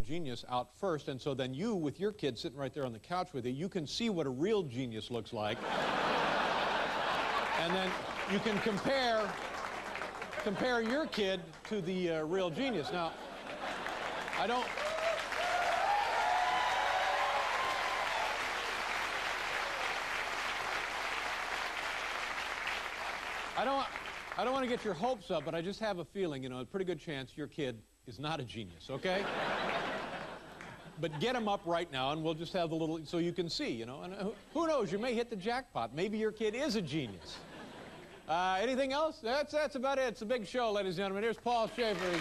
genius out first, and so then you, with your kid sitting right there on the couch with you, you can see what a real genius looks like. And then you can compare your kid to the real genius. Now, I don't want to get your hopes up, but I just have a feeling, a pretty good chance your kid is not a genius, okay? But get him up right now, and we'll just have the little, so you can see, and who knows, you may hit the jackpot. Maybe your kid is a genius. Anything else? That's about it. It's a big show, ladies and gentlemen. Here's Paul Schaefer.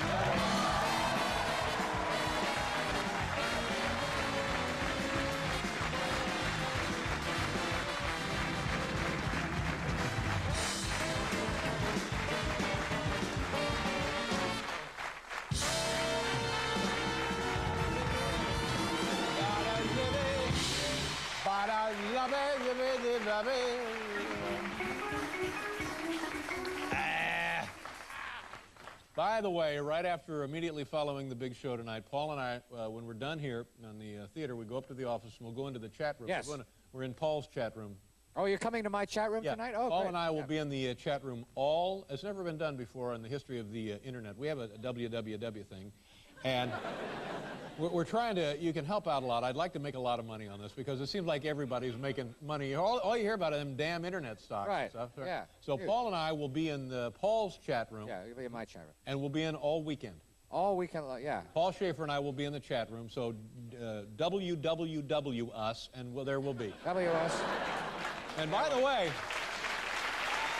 By the way, right after, immediately following the big show tonight, Paul and I, when we're done here on the theater, we go up to the office and we'll go into the chat room. Yes. We're in Paul's chat room. Oh, you're coming to my chat room tonight? Oh, Paul great. and I will be in the chat room it's never been done before in the history of the internet. We have a www thing, and we're trying to, you can help out a lot. I'd like to make a lot of money on this because it seems like everybody's making money. All you hear about are them damn internet stocks and stuff. Yeah. So Paul and I will be in Paul's chat room. Yeah, you'll be in my chat room. And we'll be in all weekend. All weekend, yeah. Paul Schaefer and I will be in the chat room, so www us, and there will be. WS. And by the way,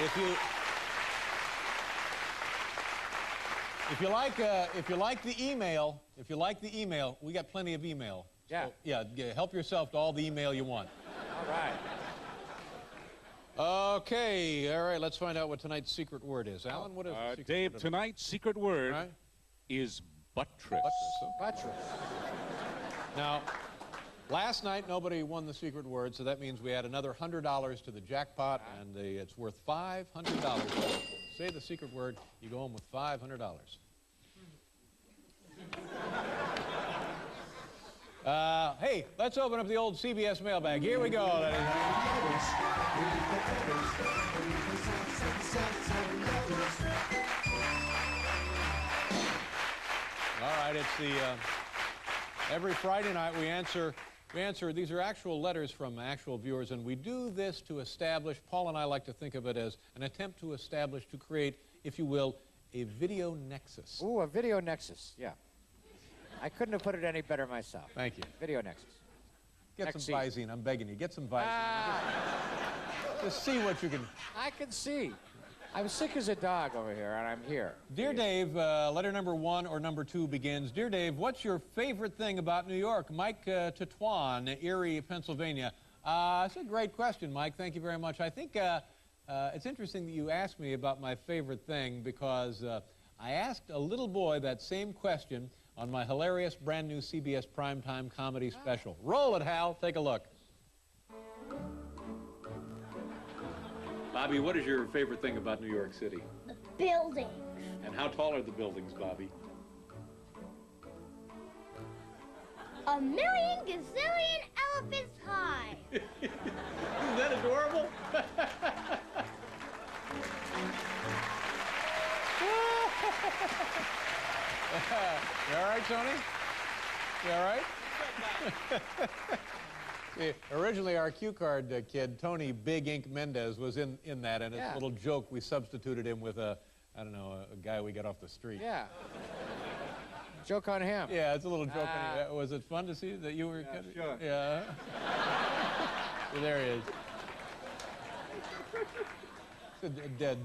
if you like the email, we got plenty of email. Yeah. So, yeah, help yourself to all the email you want. All right. Okay, all right, let's find out what tonight's secret word is. Alan, what is the secret Dave, word? tonight's secret word is buttress. Buttress. Now, last night nobody won the secret word, so that means we add another $100 to the jackpot, and it's worth $500. Say the secret word, you go home with $500. Hey, let's open up the old CBS mailbag. Here we go, ladies and gentlemen. All right, it's the every Friday night we answer. These are actual letters from actual viewers, and we do this to establish. Paul and I like to think of it as an attempt to establish, to create, if you will, a video nexus. Ooh, a video nexus. Yeah. I couldn't have put it any better myself. Thank you. Video nexus. Get some Visine. I'm begging you. Get some Visine. Just see what you can. I can see. I'm sick as a dog over here, and I'm here. Dear Dave, letter number 1 or number 2 begins. Dear Dave, what's your favorite thing about New York? Mike Tetuan, Erie, Pennsylvania. That's a great question, Mike. Thank you very much. I think it's interesting that you asked me about my favorite thing because I asked a little boy that same question on my hilarious brand new CBS primetime comedy special. Roll it, Hal. Take a look. Bobby, what is your favorite thing about New York City? The buildings. And how tall are the buildings, Bobby? A million gazillion elephants high. Isn't that adorable? You all right, Tony? You all right? See, originally our cue card kid, Tony Big Ink Mendez, was in that, and it's a little joke. We substituted him with I don't know, a guy we got off the street. Yeah. Joke on him. Yeah, it's a little joke. Was it fun to see that you were? Sure. Yeah. Well, there he is.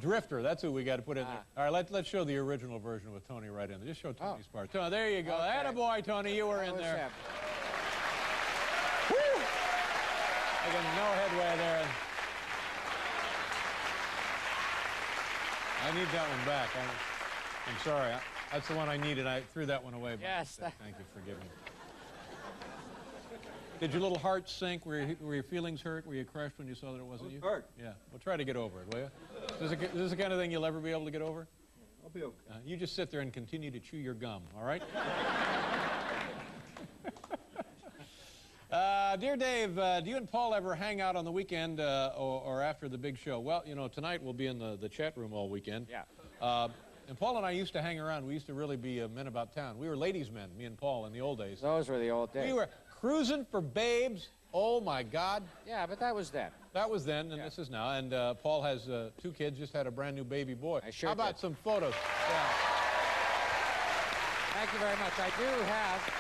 Drifter, that's who we got to put in there. All right, let's show the original version with Tony right in there. Just show Tony's part. Tony, there you go. Okay. Attaboy, Tony, you were in there. Woo! Making no headway there. I need that one back. I'm sorry. That's the one I needed. I threw that one away. Yes. Thank you. Forgive me. Did your little heart sink? Were your feelings hurt? Were you crushed when you saw that it wasn't you? Hurt. Yeah. Well, try to get over it, will you? Is this the kind of thing you'll ever be able to get over? I'll be okay. You just sit there and continue to chew your gum, all right? Dear Dave, do you and Paul ever hang out on the weekend or after the big show? Well, you know, tonight we'll be in the chat room all weekend. Yeah. And Paul and I used to hang around. We used to really be men about town. We were ladies' men, me and Paul, in the old days. Those were the old days. We were cruising for babes. Oh, my God. Yeah, but that was then. That was then, and this is now. And Paul has 2 kids, just had a brand new baby boy. I sure How about did. some photos? Yeah. Thank you very much. I do have.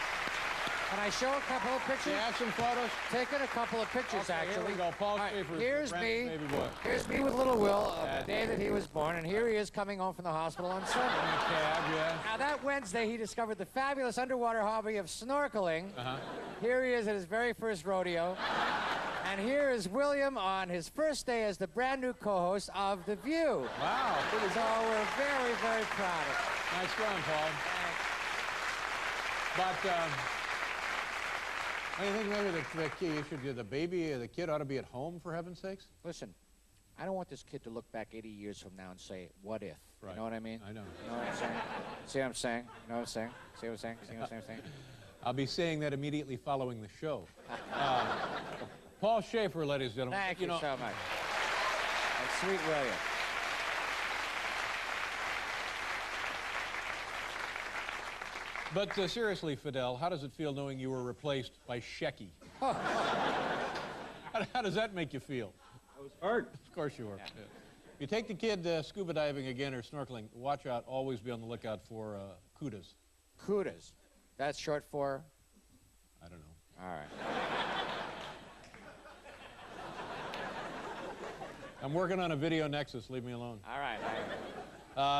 Can I show a couple of pictures? Do you have some photos? Taken a couple of pictures, Okay, actually. here we go. Paul All right, Schaefer, here's brand me. new baby boy. Here's me with little Will, the day that he was born, and here he is coming home from the hospital on Sunday. In a cab, yeah. Now, that Wednesday, he discovered the fabulous underwater hobby of snorkeling. Uh-huh. Here he is at his very first rodeo. And here is William on his first day as the brand new co-host of The View. Wow, pretty So good. we're very, very proud of him. Nice run, Paul. But, I think maybe the baby or the kid ought to be at home, for heaven's sakes? Listen, I don't want this kid to look back 80 years from now and say, what if? Right. You know what I mean? I know. You know what I'm saying? See what I'm saying? You know what I'm saying? See what I'm saying? See what I'm saying? I'll be saying that immediately following the show. Paul Schaefer, ladies and gentlemen. Thank you know, so much. And sweet William. But seriously, Fidel, how does it feel knowing you were replaced by Shecky? How does that make you feel? I was hurt. Of course you were. Yeah. If you take the kid scuba diving again or snorkeling, watch out. Always be on the lookout for kudas. Kudas. That's short for? I don't know. All right. I'm working on a video nexus. Leave me alone. All right.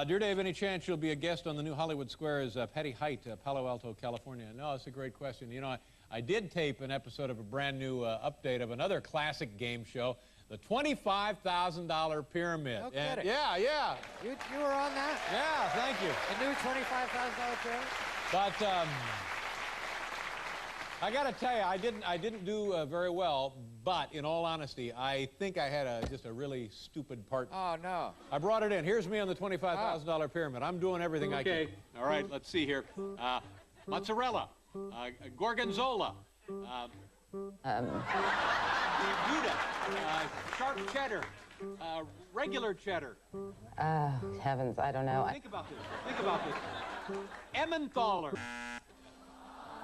Dear Dave, any chance you'll be a guest on the new Hollywood Squares Patty Height, Palo Alto, California? No, that's a great question. You know, I did tape an episode of a brand new update of another classic game show, the $25,000 Pyramid. No And- kidding. yeah, yeah. You were on that? Yeah, thank you. The new $25,000 trailer? But I got to tell you, I didn't do very well. But in all honesty, I think I had just a really stupid part. Oh, no. I brought it in. Here's me on the $25,000 pyramid. I'm doing everything I can. All right, let's see here. Mozzarella, gorgonzola, Gouda, sharp cheddar, regular cheddar. Heavens, I don't know. Think about this. Think about this. Emmentaler.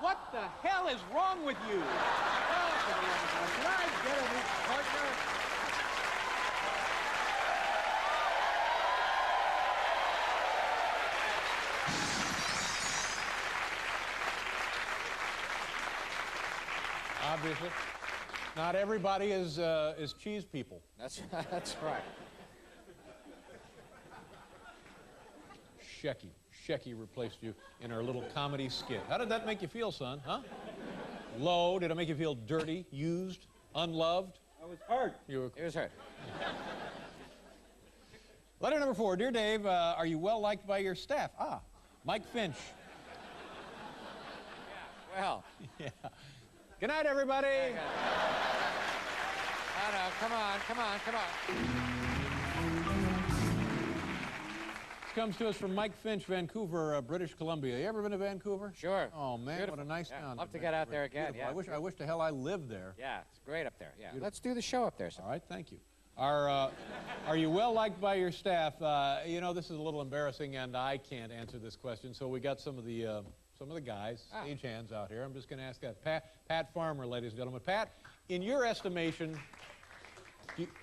What the hell is wrong with you? Can I get a new partner? Obviously, not everybody is cheese people. That's right. Shecky replaced you in our little comedy skit. How did that make you feel, son? Huh? Low? Did it make you feel dirty, used, unloved? I was hurt. You were... It was hurt. Letter number 4. Dear Dave, are you well liked by your staff? Mike Finch. Well. Yeah. Good night, everybody. No, come on. This comes to us from Mike Finch, Vancouver, British Columbia. You ever been to Vancouver? Sure. Oh, man, Beautiful. what a nice Yeah, town. love to get out there again, Beautiful. yeah. I wish the hell I lived there. Yeah, it's great up there. Yeah. Let's do the show up there. All right, thank you. Are you well liked by your staff? You know, this is a little embarrassing, and I can't answer this question. So we got some of the guys, stagehands out here. I'm just going to ask that. Pat Farmer, ladies and gentlemen. Pat, in your estimation,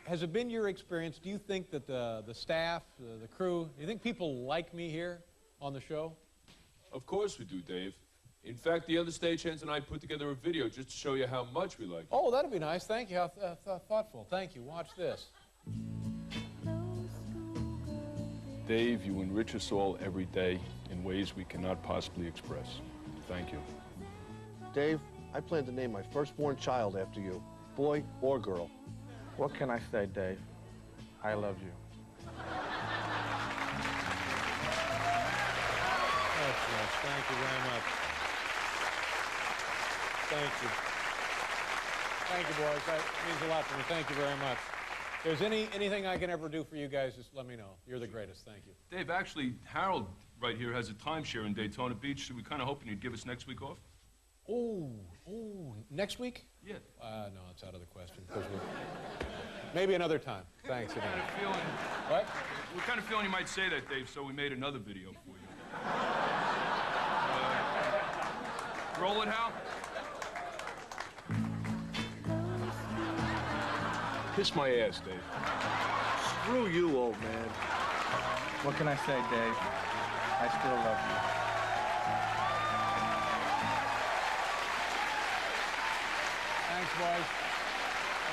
has it been your experience? Do you think that the staff, the crew, do you think people like me here on the show? Of course we do, Dave. In fact, the other stagehands and I put together a video just to show you how much we like you. Oh, that'd be nice. Thank you. How thoughtful. Thank you. Watch this. Dave, you enrich us all every day in ways we cannot possibly express. Thank you. Dave, I plan to name my firstborn child after you, boy or girl. What can I say, Dave? I love you. That's nice. Thank you very much. Thank you. Thank you, boys. That means a lot to me. Thank you very much. If there's anything I can ever do for you guys, just let me know. You're the greatest. Thank you. Dave, actually, Harold right here has a timeshare in Daytona Beach, so we're kind of hoping you'd give us next week off. Oh, next week? Yeah. No, it's out of the question. 'Cause maybe another time. Thanks. What kind of feeling? What? What kind of feeling you might say that, Dave? So we made another video for you. Roll it, Hal. Kiss my ass, Dave. Screw you, old man. What can I say, Dave? I still love you. Thanks, boys.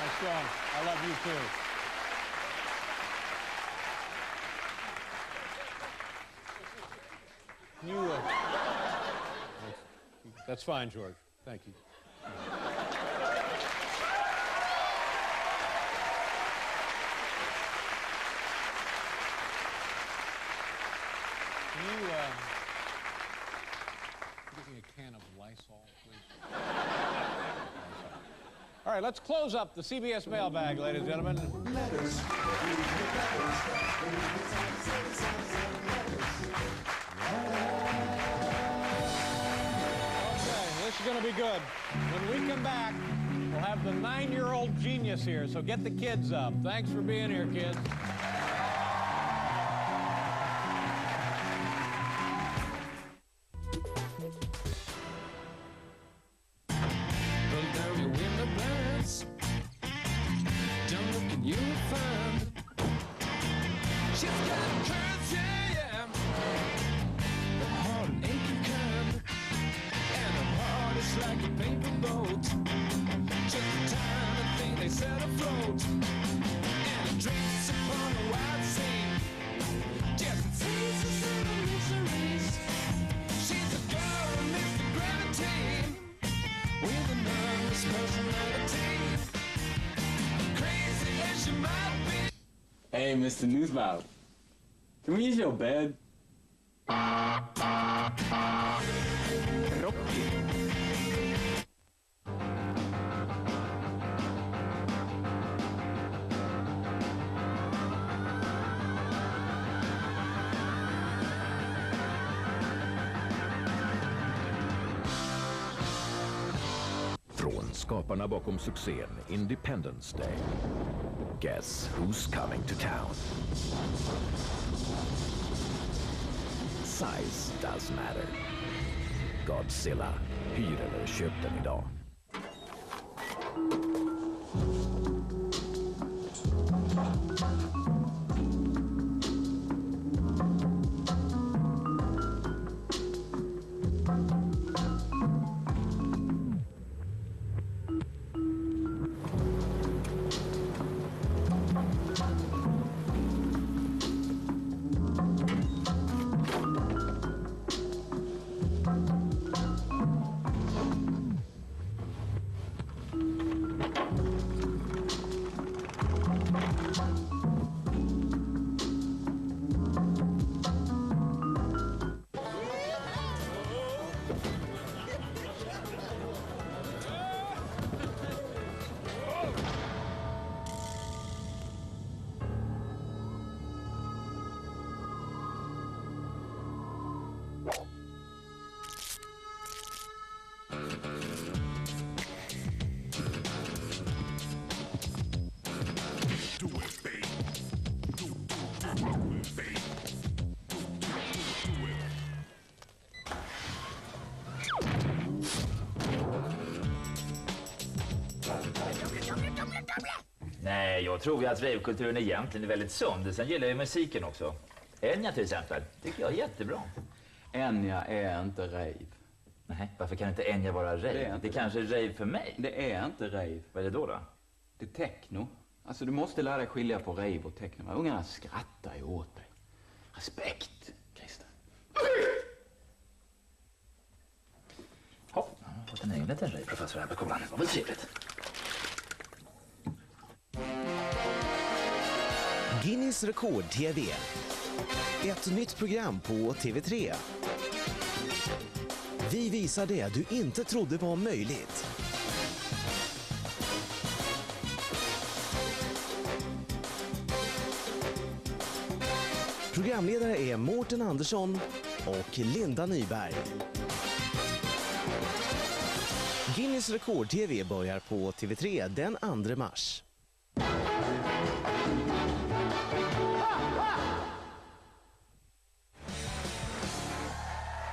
Nice going. I love you, too. You, that's fine, George. Thank you. Can you give me a can of Lysol, please? All right, let's close up the CBS mailbag, ladies and gentlemen. This is going to be good. When we come back, we'll have the 9-year-old genius here, so get the kids up. Thanks for being here, kids. Hey, Mr. Newsmouth, can we use your bed? Från skaparna bakom succén Independence Day. Guess who's coming to town? Size does matter. Godzilla. Hyr eller köp den idag. Nej, jag tror ju att ravekulturen egentligen är väldigt sund. Sen gillar jag musiken också. Enya till exempel, tycker jag är jättebra. Enya är inte rave. Nej, varför kan inte Enya vara rave? Det kanske är rave för mig. Det är inte rave. Vad är det då? Det är techno. Alltså du måste lära dig skilja på rave och techno. Ungarna skrattar ju åt dig. Respekt, Christer. Ja, jag har fått en egen liten rave-professor här på skolan. Det var väl trevligt. Guinness rekord-TV. Ett nytt program på TV3. Vi visar det du inte trodde var möjligt. Programledare är Mårten Andersson och Linda Nyberg. Guinness rekord-TV börjar på TV3 den 2 mars.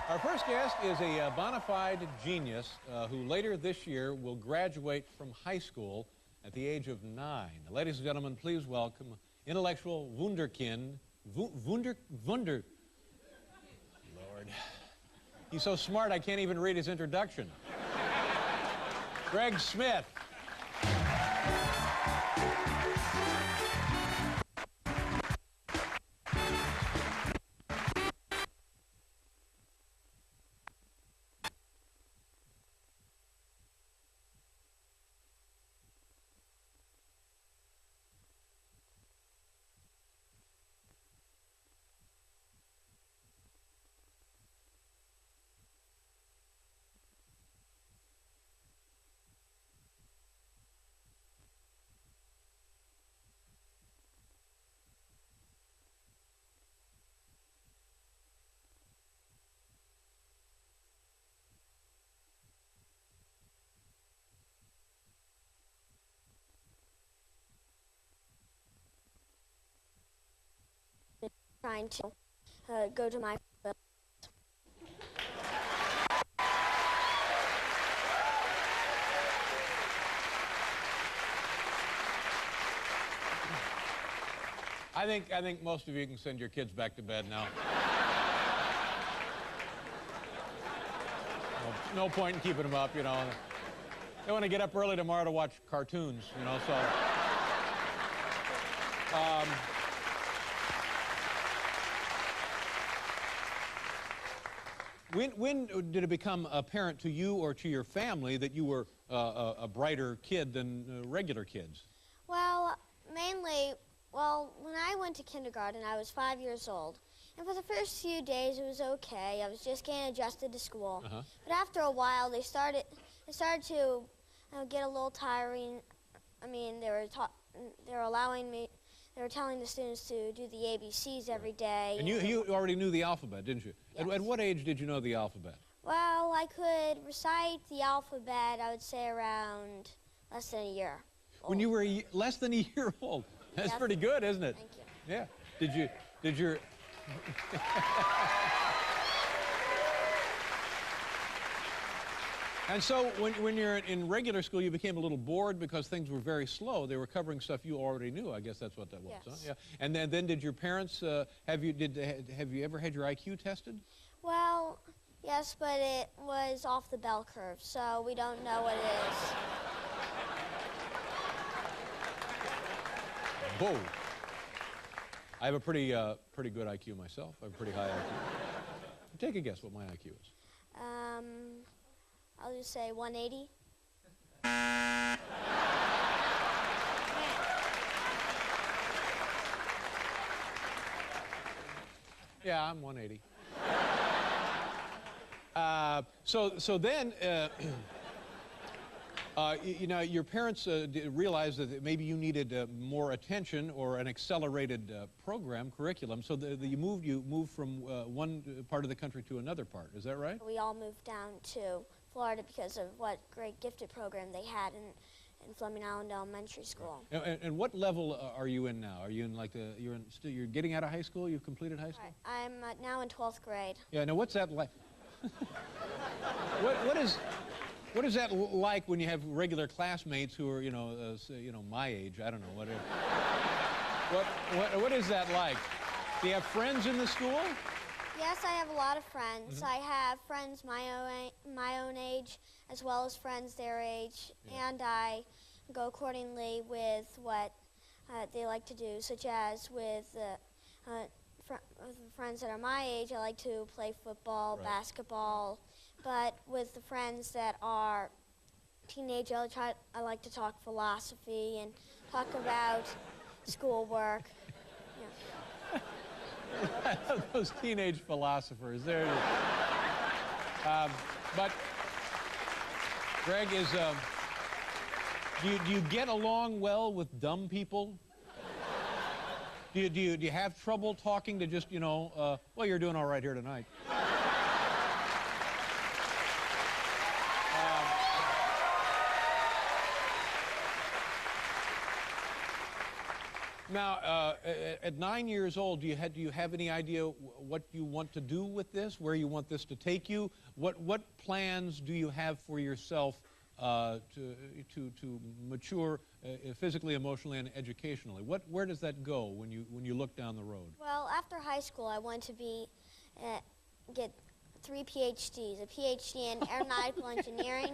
Our first guest is a bona fide genius who later this year will graduate from high school at the age of 9. Ladies and gentlemen, please welcome intellectual wunderkind, Lord. He's so smart I can't even read his introduction. Greg Smith. Trying to go to my I think most of you can send your kids back to bed now. No point in keeping them up, you know. They want to get up early tomorrow to watch cartoons, you know, so. When did it become apparent to you or to your family that you were a brighter kid than regular kids? Well, mainly, when I went to kindergarten, I was 5 years old. And for the first few days, it was okay. I was just getting adjusted to school. But after a while, it started to get a little tiring. I mean, they were telling the students to do the ABCs every day. And you already knew the alphabet, didn't you? Yes. At what age did you know the alphabet? Well, I could recite the alphabet, I would say, around less than a year old. When you were less than a year old. That's Yes. pretty good, isn't it? Thank you. Yeah. Did your... And so when you're in regular school, you became a little bored because things were very slow. They were covering stuff you already knew. I guess that's what that was, Yes. huh? Yeah. And then did your parents, have you ever had your IQ tested? Well, yes, but it was off the bell curve, so we don't know what it is. Whoa. I have a pretty good IQ myself. I have a pretty high IQ. Take a guess what my IQ is. I'll just say 180. Yeah, I'm 180. So then, you know, your parents realized that maybe you needed more attention or an accelerated curriculum. So you moved from one part of the country to another part. Is that right? We all moved down to Florida because of what great gifted program they had in Fleming Island Elementary School. And what level are you in now? Are you in like you're getting out of high school? You've completed high school? I'm now in 12th grade. Yeah. Now what's that like? What is that like when you have regular classmates who are my age? I don't know what is that like? Do you have friends in the school? Yes, I have a lot of friends. I have friends my own age, as well as friends their age, and I go accordingly with what they like to do, such as with friends that are my age, I like to play football, basketball, but with the friends that are teenage, I like to talk philosophy and talk about schoolwork. Those teenage philosophers. There it is. But Greg, do you get along well with dumb people? Do you have trouble talking to just, well, you're doing all right here tonight. Now, at 9 years old, do you have any idea what you want to do with this, where you want this to take you? What plans do you have for yourself to mature physically, emotionally, and educationally? Where does that go when you look down the road? Well, after high school, I want to get 3 PhDs, a PhD in aeronautical engineering.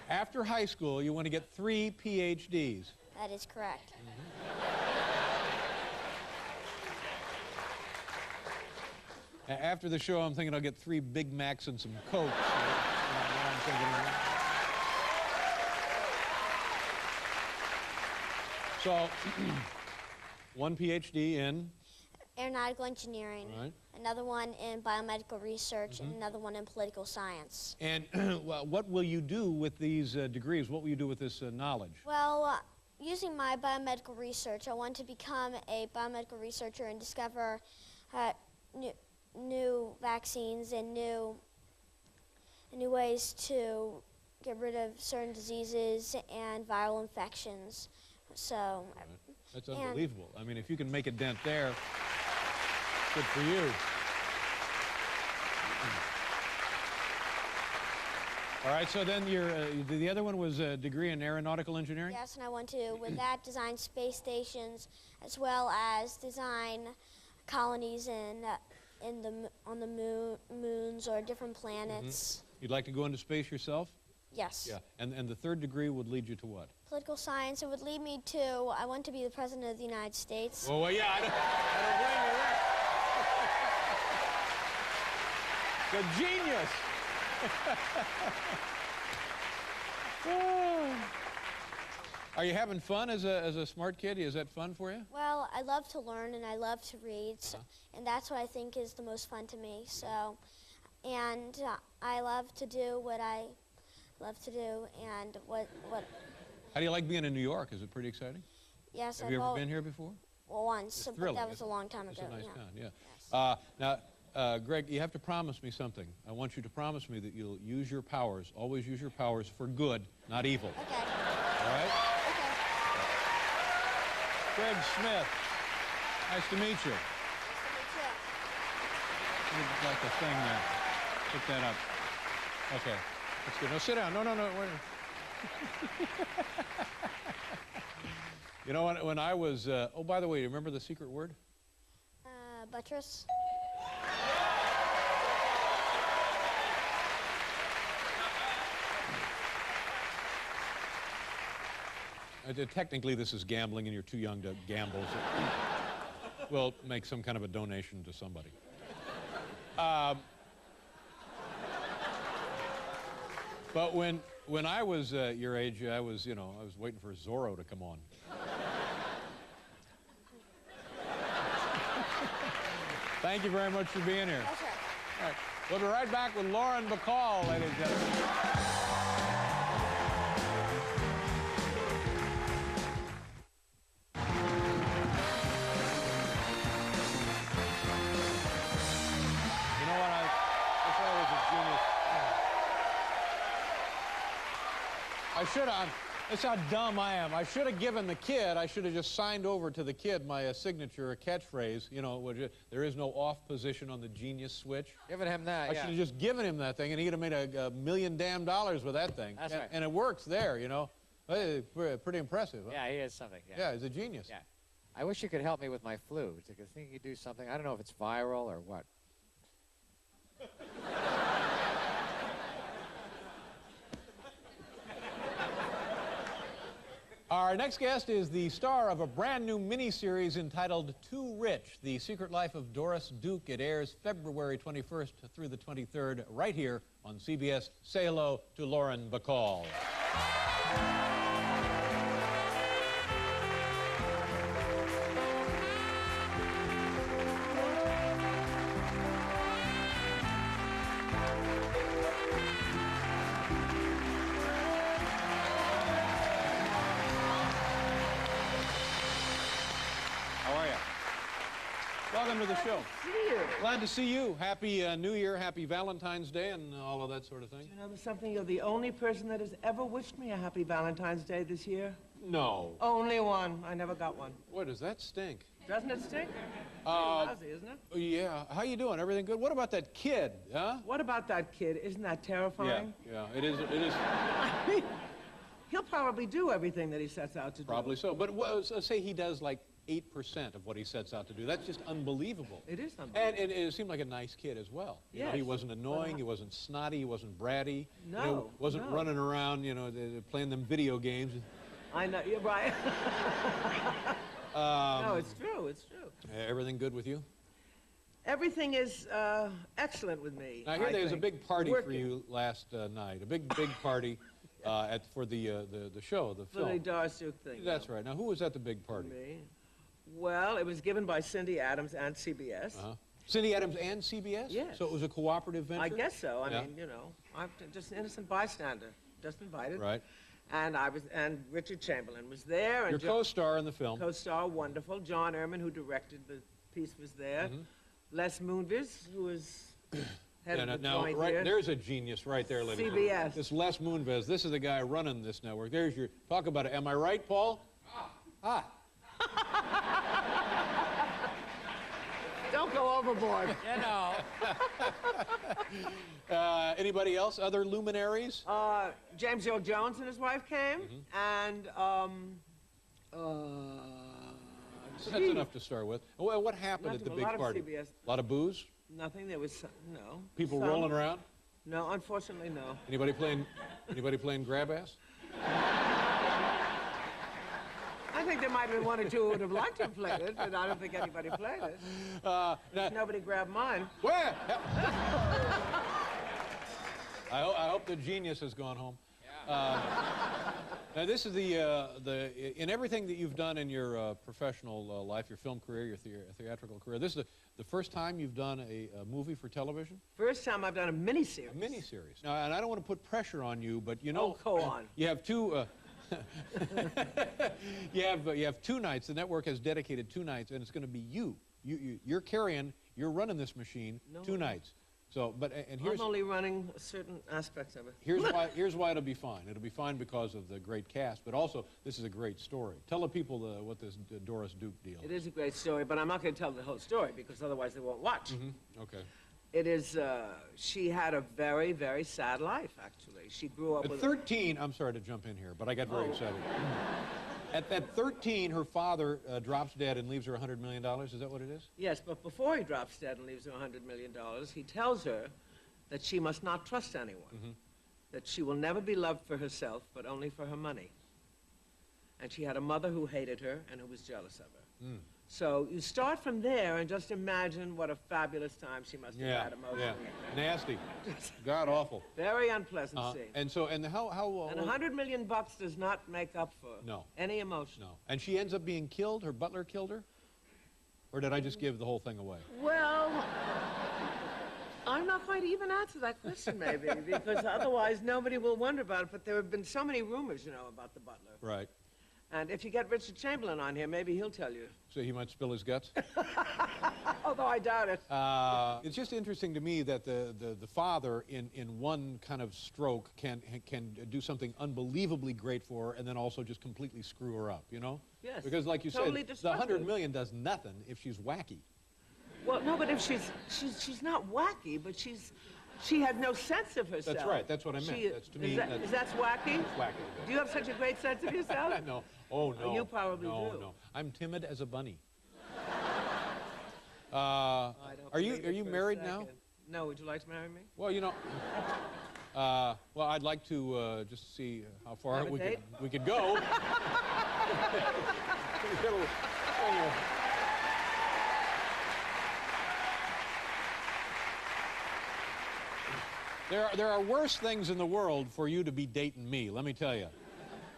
After high school, you want to get 3 PhDs. That is correct. After the show, I'm thinking I'll get 3 Big Macs and some Cokes. So, 1 PhD in? Aeronautical engineering. Right. Another one in biomedical research, and another one in political science. And well, what will you do with these degrees? What will you do with this knowledge? Well, using my biomedical research, I want to become a biomedical researcher and discover new vaccines and new ways to get rid of certain diseases and viral infections. So, that's unbelievable. I mean, if you can make a dent there, good for you. All right, so then the other one was a degree in aeronautical engineering? Yes, and I want to, with that, design space stations as well as design colonies on the moons or different planets. You'd like to go into space yourself? Yes. Yeah, and the third degree would lead you to what? Political science. It would lead me to, I want to be the President of the United States. Oh, well, yeah, I don't blame you there. The genius. Are you having fun as a smart kid? Is that fun for you? Well, I love to learn and I love to read, and that's what I think is the most fun to me. So, and I love to do what I love to do, and what. How do you like being in New York? Is it pretty exciting? Yes. Have you ever been here before? Well, once, It's but that thrilling. was a long time ago. It's a nice town, yeah. Yes. Now, Greg, you have to promise me something. I want you to promise me that you'll use your powers, always use your powers for good, not evil. Okay. All right? Okay. Greg Smith, nice to meet you. Nice to meet you. You'd like a thing there. Pick that up. Okay. That's good. No, sit down. No. Wait. You know, when I was, oh, by the way, you remember the secret word? Buttress. Technically, this is gambling, and you're too young to gamble. So we'll make some kind of a donation to somebody. But when I was your age, I was waiting for Zorro to come on. Thank you very much for being here. Pleasure. All right. We'll be right back with Lauren Bacall, ladies and gentlemen. You know what? I wish I was a genius. I should have. That's how dumb I am. I should have given the kid, I should have just signed over to the kid my signature catchphrase, you know, there is no off position on the genius switch. Giving him that, I should have just given him that thing, and he'd have made $1 million with that thing. That's right. And it works there, you know. Pretty impressive. Huh? Yeah, he is something. Yeah, he's a genius. Yeah. I wish you could help me with my flu. I think you could do something. I don't know if it's viral or what. Our next guest is the star of a brand new miniseries entitled Too Rich, The Secret Life of Doris Duke. It airs February 21st through the 23rd right here on CBS. Say hello to Lauren Bacall. Welcome to the show. Glad to see you. Happy New Year, happy Valentine's Day, and all of that sort of thing. You know something? You're the only person that has ever wished me a happy Valentine's Day this year. No. Only one. I never got one. Boy, does that stink. Doesn't it stink? Lousy, isn't it? Yeah. How you doing? Everything good? What about that kid, huh? What about that kid? Isn't that terrifying? Yeah, it is. It is. I mean, he'll probably do everything that he sets out to do. Probably so. But say he does like 8% of what he sets out to do. That's just unbelievable. It is unbelievable. And it seemed like a nice kid as well. You know, he wasn't annoying, he wasn't snotty, he wasn't bratty. No, you know, wasn't running around, you know, playing them video games. I know, you're right. No, it's true, it's true. Everything good with you? Everything is excellent with me. Now, here there's a big party for you last night. A big party for the show, the film. For the Doris Duke thing. That's right. Now, who was at the big party? Me. Well, it was given by Cindy Adams and CBS. Cindy Adams and CBS? Yes. So it was a cooperative venture? I guess so. I mean, you know, I'm just an innocent bystander, just invited. Right. And and Richard Chamberlain was there. And your co-star in the film. Co-star, wonderful. John Erman, who directed the piece, was there. Les Moonves, who was head of the now, joint right here. there's a genius right there, ladies. CBS. This Les Moonves, this is the guy running this network. There's your, talk about it. Am I right, Paul? Don't go overboard. You know. Anybody else? Other luminaries? James Earl Jones and his wife came, and That's enough to start with. Well, what happened at the big party? CBS. A lot of booze? Nothing. There was no. People rolling around? No, unfortunately, no. Anybody playing grab ass? I think there might have been one or two who would have liked to have played it, but I don't think anybody played it. Nobody grabbed mine. Where? I hope the genius has gone home. Now this is in everything that you've done in your professional life, your film career, your theatrical career. This is the first time you've done a movie for television. First time I've done a miniseries. A miniseries. Now, and I don't want to put pressure on you, but you know, go on. You have two. you have 2 nights. The network has dedicated 2 nights, and it's going to be you. You're you're running this machine 2 nights. So, and here's I'm only running certain aspects of it. Here's why it'll be fine. It'll be fine because of the great cast, but also this is a great story. Tell the people what this Doris Duke deal is. It is a great story, but I'm not going to tell the whole story because otherwise they won't watch. Okay. It is. She had a very, very sad life. Actually, she grew up at with 13. I'm sorry to jump in here, but I got very excited. At 13, her father drops dead and leaves her $100 million. Is that what it is? Yes, but before he drops dead and leaves her $100 million, he tells her that she must not trust anyone, that she will never be loved for herself, but only for her money. And she had a mother who hated her and who was jealous of her. So you start from there and just imagine what a fabulous time she must have had emotionally. Yeah, nasty. God awful. Very unpleasant scene. And so, and how and $100 million does not make up for any emotion. No. And she ends up being killed? Her butler killed her? Or did I just give the whole thing away? Well, I'm not going to even answer that question, maybe, because otherwise nobody will wonder about it. But there have been so many rumors, you know, about the butler. Right. And if you get Richard Chamberlain on here, maybe he'll tell you. So he might spill his guts? Although I doubt it. It's just interesting to me that the father, in one kind of stroke, can do something unbelievably great for her and then also just completely screw her up, you know? Yes. Because like you totally said, the $100 million does nothing if she's wacky. Well, no, but if she's not wacky, but she had no sense of herself. That's right. That's what I meant. That's to me. Is that wacky? It's wacky. Do you have such a great sense of yourself? No. Oh, no. You probably do. No. I'm timid as a bunny. Are you married now? No. Would you like to marry me? Well, you know. Well, I'd like to just see how far we could go. There are worse things in the world for you to be dating me, let me tell you.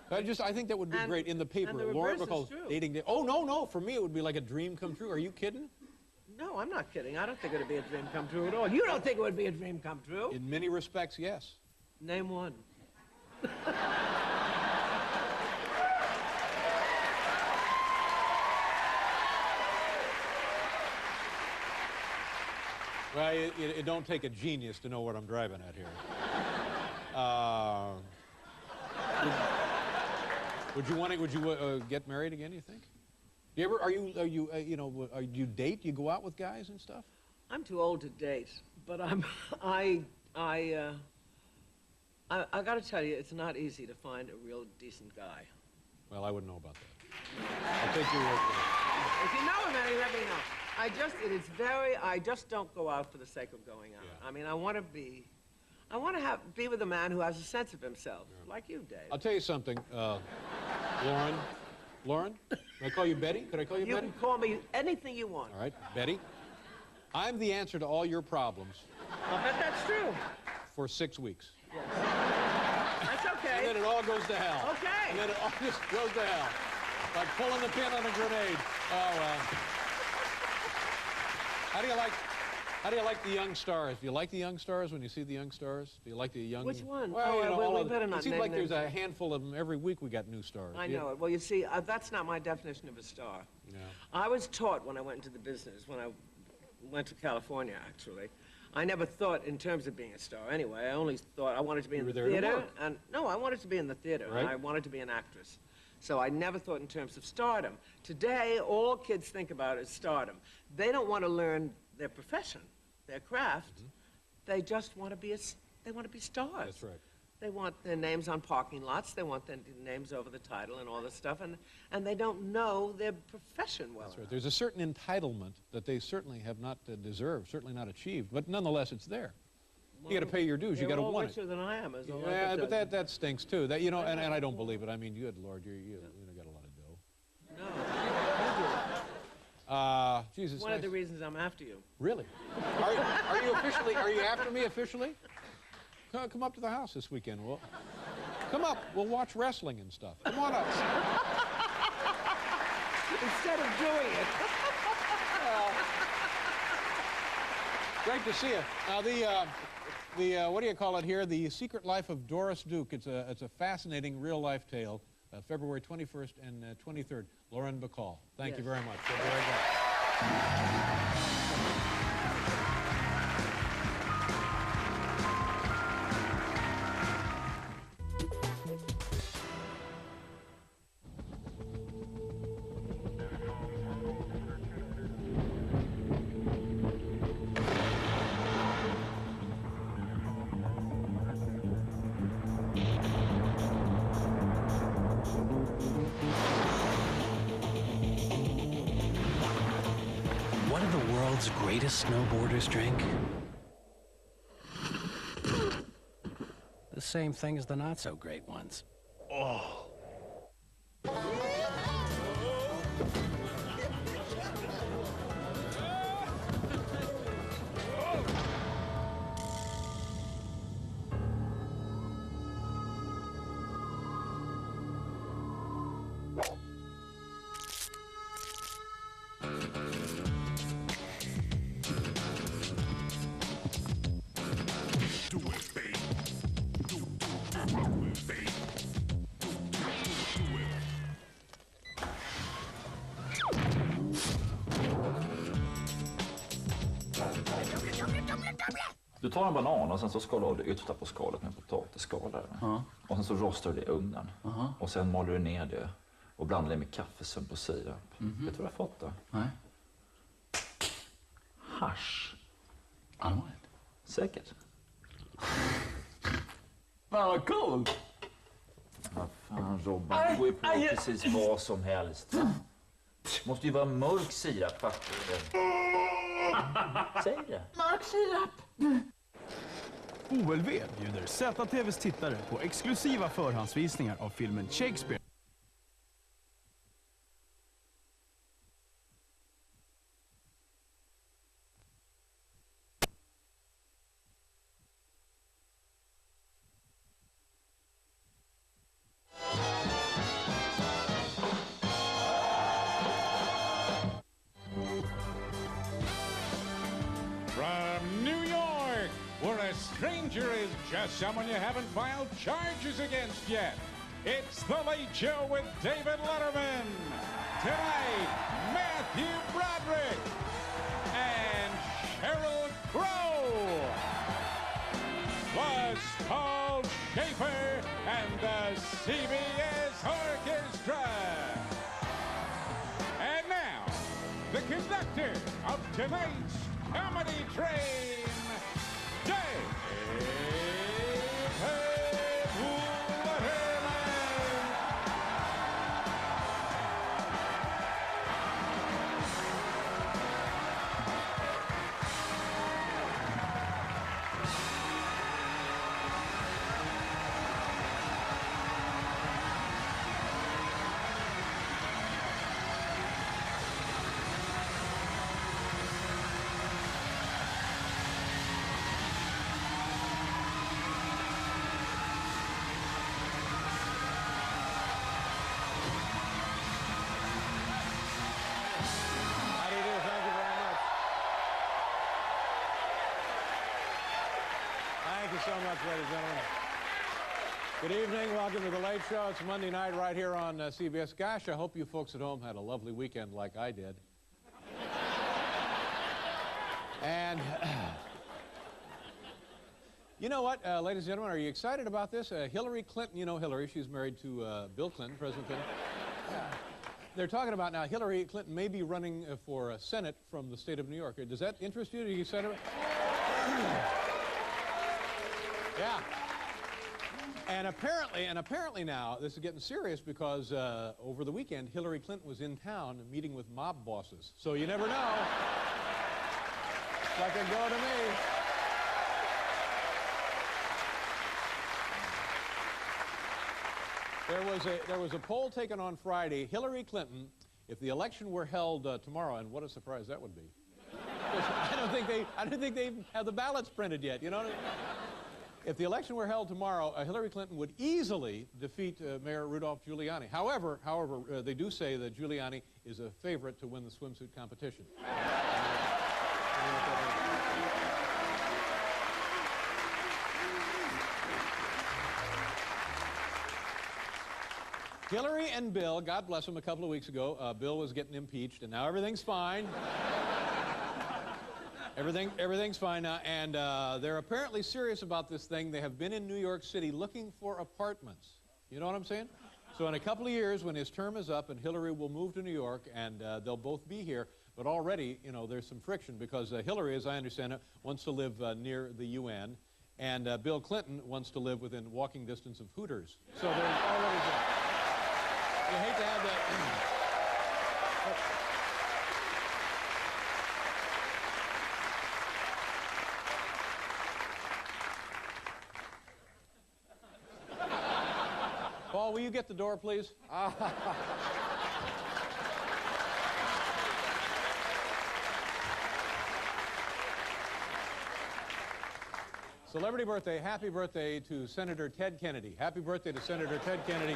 I think that would be great in the paper. And the Lauren reverse is Bacall true. dating. Oh, no. For me, it would be like a dream come true. Are you kidding? No, I'm not kidding. I don't think it would be a dream come true at all. You don't think it would be a dream come true? In many respects, yes. Name one. Well, it don't take a genius to know what I'm driving at here. Would you get married again? You think? Do you ever? Are you date? You go out with guys and stuff? I'm too old to date, but I got to tell you, it's not easy to find a real decent guy. Well, I wouldn't know about that. I'll take your word for it. If you know of any, let me know. I just don't go out for the sake of going out. Yeah. I mean, I want to be with a man who has a sense of himself, like you, Dave. I'll tell you something, Lauren, can I call you Betty? Could I call you Betty? You can call me anything you want. All right, Betty. I'm the answer to all your problems. I bet that's true. For 6 weeks. Yes. That's okay. And then it all goes to hell. Okay. And then it all just goes to hell. Like pulling the pin on a grenade. Oh, well. How do you like the young stars? Do you like the young stars when you see the young stars? Do you like the young... Which one? Well, we better not it seems name like there's names. a handful of them. Every week we got new stars. I know it. Well, you see, that's not my definition of a star. Yeah. I was taught when I went into the business, when I went to California, actually. I never thought in terms of being a star anyway. I only thought I wanted to be in the theater. No, I wanted to be in the theater, right. and I wanted to be an actress. So I never thought in terms of stardom. Today, all kids think about is stardom. They don't want to learn their profession, their craft. Mm-hmm. They just want to be they want to be stars. That's right. They want their names on parking lots. They want their names over the title and all this stuff, and they don't know their profession well. That's right. There's a certain entitlement that they certainly have not deserved, certainly not achieved, but nonetheless it's there. Well, you got to pay your dues. You got to want it. They're all richer than I am, as all Yeah, I but said. that stinks too. That and I don't believe it. I mean, good Lord, you got a lot of dough. No. Jesus. One of the reasons I'm after you. Really? Are you officially? Are you after me officially? Come up to the house this weekend. Come up. We'll watch wrestling and stuff. Come on up. Instead of doing it. Great to see you. Now the what do you call it here? The Secret Life of Doris Duke. It's a fascinating real life tale. February 21st and 23rd. Lauren Bacall. Thank you very much. You're very good. What do the world's greatest snowboarders drink? The same thing as the not-so-great ones. Oh. Du tar en banan och sen så skalar av det yttersta på skalet med potatisskalare. Och sen så rostar du det i ugnen. Och sen maler du ner det och blandar det med kaffesump och sirap. Vet du vad jag har fått då? Nej. Hasch. Allvarligt? Säkert. Vad coolt! Vad fan Robban, det går ju på precis vad som helst. Måste ju vara mörk sirap, fattar du? Säg det. Mörk sirap! OLV bjuder ZTVs tittare på exklusiva förhandsvisningar av filmen Shakespeare. From New York, where a stranger is just someone you haven't filed charges against yet. It's The Late Show with David Letterman. Tonight, Matthew Broderick and Sheryl Crowe. Plus Paul Schaefer and the CBS Orchestra. tonight's comedy train, Dave Letterman. How do you do? Thank you very much. Thank you so much, ladies and gentlemen. Good evening. Welcome to The Late Show. It's Monday night right here on CBS. Gosh, I hope you folks at home had a lovely weekend like I did. And you know what, ladies and gentlemen, are you excited about this? Hillary Clinton, you know Hillary, she's married to Bill Clinton, President Clinton. They're talking about now Hillary Clinton may be running for Senate from the state of New York. Does that interest you? Are you excited about Yeah. And apparently now, this is getting serious because over the weekend, Hillary Clinton was in town meeting with mob bosses. So you never know. Like a go to me. There was a poll taken on Friday. Hillary Clinton, if the election were held tomorrow, and what a surprise that would be. I don't think they have the ballots printed yet. You know. If the election were held tomorrow, Hillary Clinton would easily defeat Mayor Rudolph Giuliani. However, they do say that Giuliani is a favorite to win the swimsuit competition. Hillary and Bill, God bless him, a couple of weeks ago, Bill was getting impeached, and now everything's fine. Everything's fine now, and they're apparently serious about this thing. They have been in New York City looking for apartments. You know what I'm saying? So in a couple of years, when his term is up, and Hillary will move to New York, and they'll both be here, but already, you know, there's some friction because Hillary, as I understand it, wants to live near the UN, and Bill Clinton wants to live within walking distance of Hooters. So there's already you hate to have that. Paul, will you get the door, please? Celebrity birthday, happy birthday to Senator Ted Kennedy. Happy birthday to Senator Ted Kennedy.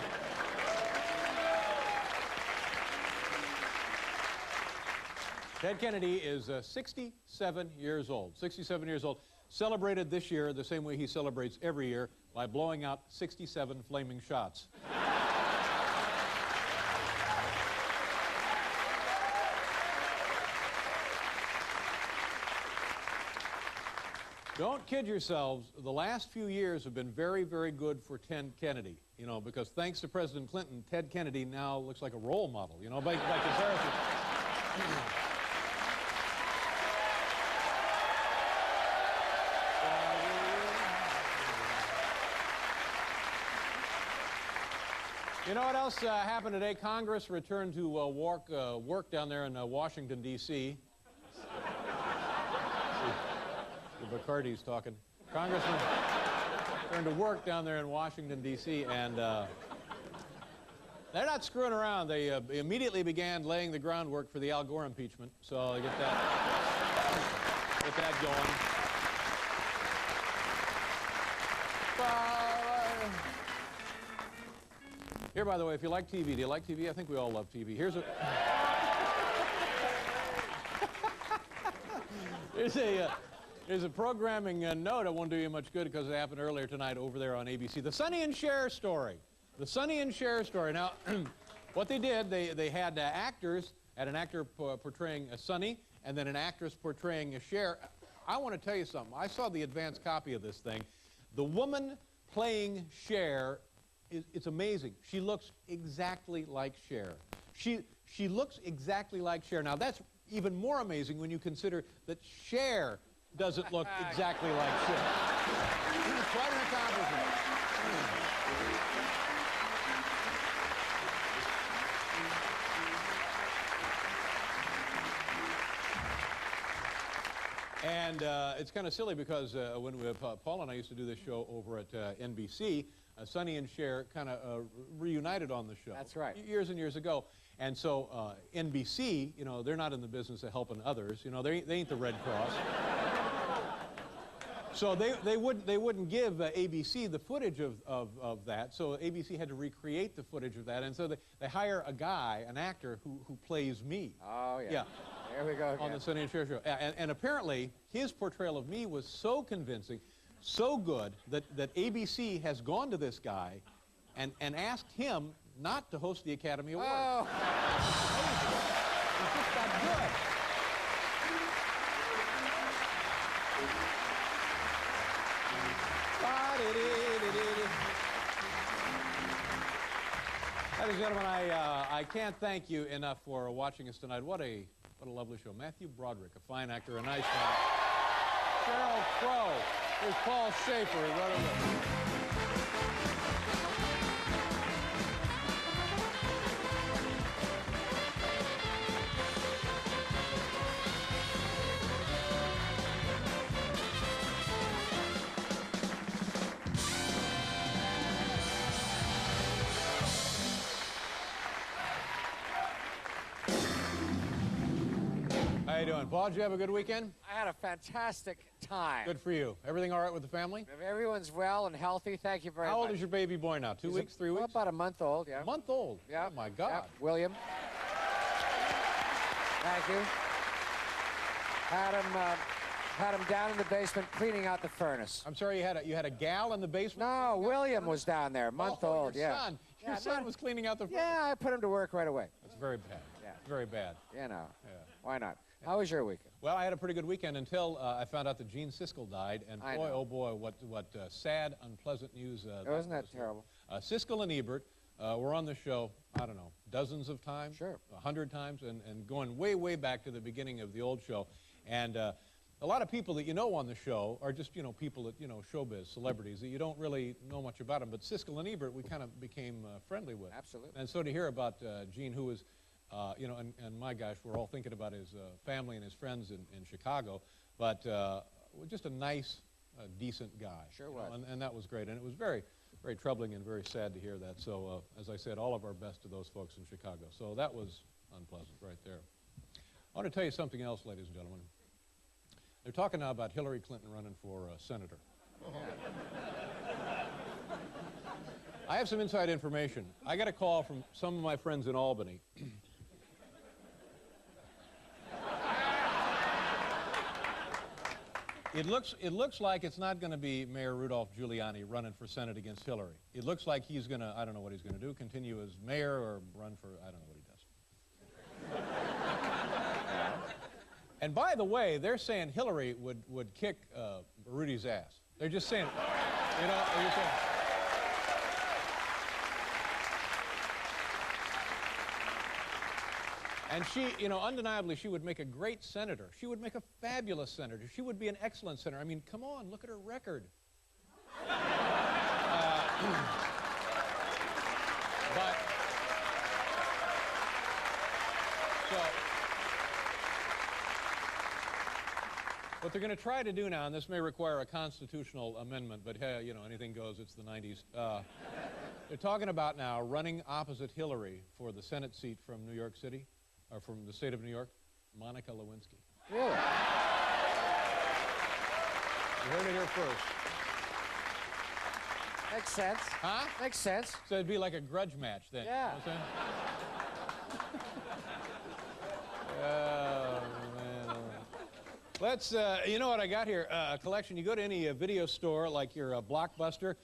Ted Kennedy is 67 years old. 67 years old. Celebrated this year the same way he celebrates every year, by blowing out 67 flaming shots. Don't kid yourselves. The last few years have been very, very good for Ted Kennedy. You know, because thanks to President Clinton, Ted Kennedy now looks like a role model. You know, by comparison. You know what else happened today? Congress returned to work down there in Washington, D.C. Bacardi's talking. Congress returned to work down there in Washington, D.C., and they're not screwing around. They immediately began laying the groundwork for the Al Gore impeachment, so get that going. Here, by the way, if you like TV, do you like TV? I think we all love TV. Here's a programming note. It won't do you much good because it happened earlier tonight over there on ABC. The Sonny and Cher story. The Sonny and Cher story. Now, what they did, they had actors, had an actor portraying a Sonny, and then an actress portraying a Cher. I want to tell you something. I saw the advanced copy of this thing. The woman playing Cher, it's amazing. She looks exactly like Cher. She looks exactly like Cher. Now, that's, even more amazing when you consider that Cher doesn't look exactly like Cher. Quite an accomplishment. And it's kind of silly because when Paul and I used to do this show over at NBC, Sonny and Cher kind of reunited on the show. That's right. Years and years ago. And so NBC, you know, they're not in the business of helping others. You know, they ain't the Red Cross. So they wouldn't give ABC the footage of that. So ABC had to recreate the footage of that. And so they hire a guy, an actor, who plays me. Oh, yeah. Yeah. There we go again. On the Sonny and Cher show. And apparently, his portrayal of me was so convincing, so good, that ABC has gone to this guy and asked him not to host the Academy Awards. Oh. It's just that good. Ladies and gentlemen, I can't thank you enough for watching us tonight. What a lovely show. Matthew Broderick, a fine actor, a nice guy. Sheryl Crowe. Here's Paul Schaefer. He wrote it. How you doing, Paul? Did you have a good weekend? I had a fantastic time. Good for you. Everything all right with the family? Everyone's well and healthy. Thank you very much. How old is your baby boy now? 2 weeks, 3 weeks? About a month old, yeah. A month old? Yeah. Oh, my God. Yeah. William. Thank you. Had him down in the basement cleaning out the furnace. I'm sorry, you had a gal in the basement? No, William was down there, month old, your yeah. Son. Your son was cleaning out the furnace? Yeah, I put him to work right away. That's very bad. Yeah. Very bad. You know. Yeah. Why not? How was your weekend? Well, I had a pretty good weekend until I found out that Gene Siskel died, and boy, oh boy, what sad, unpleasant news. Wasn't that terrible? Siskel and Ebert were on the show, I don't know, dozens of times? Sure. 100 times, and going way, way back to the beginning of the old show. And a lot of people that you know on the show are just, you know, people that, you know, showbiz, celebrities, that you don't really know much about them. But Siskel and Ebert, we kind of became friendly with. Absolutely. And so to hear about Gene, who was, you know, and my gosh, we're all thinking about his family and his friends in Chicago, but just a nice, decent guy. Sure was. And that was great. And it was very, very troubling and very sad to hear that. So, as I said, all of our best to those folks in Chicago. So that was unpleasant right there. I want to tell you something else, ladies and gentlemen. They're talking now about Hillary Clinton running for senator. I have some inside information. I got a call from some of my friends in Albany. It looks like it's not going to be Mayor Rudolph Giuliani running for Senate against Hillary. It looks like he's going to, I don't know what he's going to do, continue as mayor or run for, I don't know what he does. And by the way, they're saying Hillary would kick Rudy's ass. They're just saying, you know, they're just saying. And she, you know, undeniably, she would make a great senator. She would make a fabulous senator. She would be an excellent senator. I mean, come on, look at her record. But, so, what they're going to try to do now, and this may require a constitutional amendment, but hey, you know, anything goes, it's the 90s. They're talking about now running opposite Hillary for the Senate seat from New York City, or from the state of New York, Monica Lewinsky. Really? You heard it here first. Makes sense. Huh? Makes sense. So it'd be like a grudge match then. Yeah. You know what I'm saying? Oh, man. Let's, you know what I got here? A collection. You go to any video store, like your Blockbuster,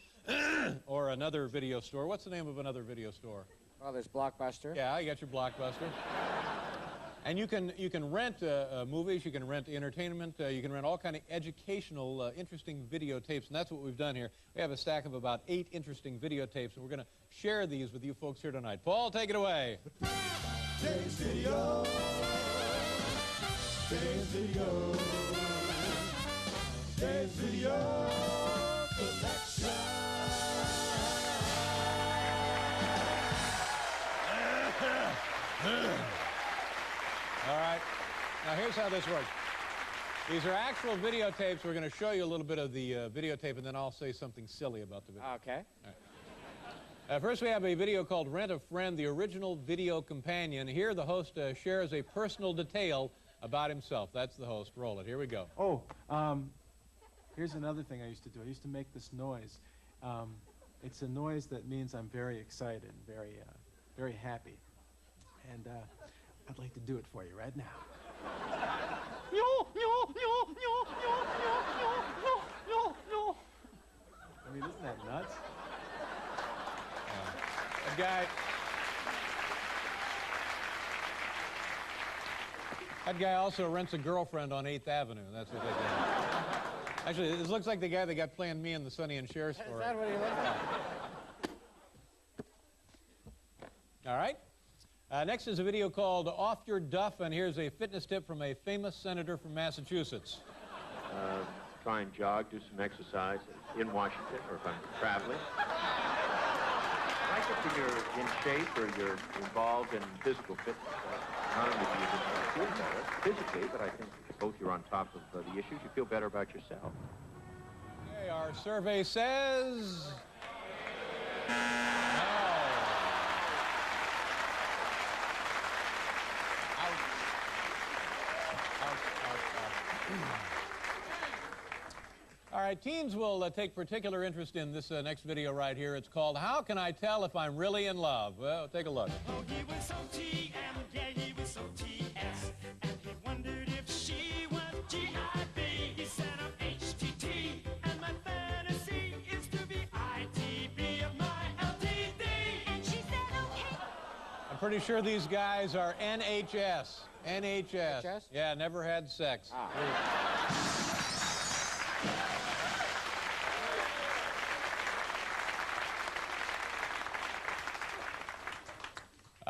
or another video store. What's the name of another video store? Well, there's Blockbuster. Yeah, you got your Blockbuster. And you can rent movies, you can rent entertainment, you can rent all kind of educational, interesting videotapes, and that's what we've done here. We have a stack of about 8 interesting videotapes, and we're going to share these with you folks here tonight. Paul, take it away. Dave's Video. Today's video. Today's video collection. All right. Now, here's how this works. These are actual videotapes. We're going to show you a little bit of the videotape, and then I'll say something silly about the video. Okay. All right. First, we have a video called Rent a Friend, the original video companion. Here, the host shares a personal detail about himself. That's the host. Roll it. Here we go. Oh, here's another thing I used to do. I used to make this noise. It's a noise that means I'm very excited and very happy. And I'd like to do it for you right now. I mean, isn't that nuts? That guy also rents a girlfriend on 8th Avenue. That's what they do. Actually, this looks like the guy that got playing me in the Sonny and Cher story. Is that what he looks like? All right. Next is a video called Off Your Duff, and here's a fitness tip from a famous senator from Massachusetts. Try and jog, do some exercise in Washington, or if I'm traveling. I like it when you're in shape or you're involved in physical fitness. Not only do you feel better physically, but I think both you're on top of the issues, you feel better about yourself. Okay, our survey says... All right, teens will take particular interest in this next video right here. It's called How Can I Tell If I'm Really in Love? Well, take a look. Oh, he was OTM, yeah, he was OTS, and he wondered if she was GIB. He said I'm HTT, and my fantasy is to be ITB of my LTD. And she said, okay. I'm pretty sure these guys are NHS. NHS. Yeah, never had sex.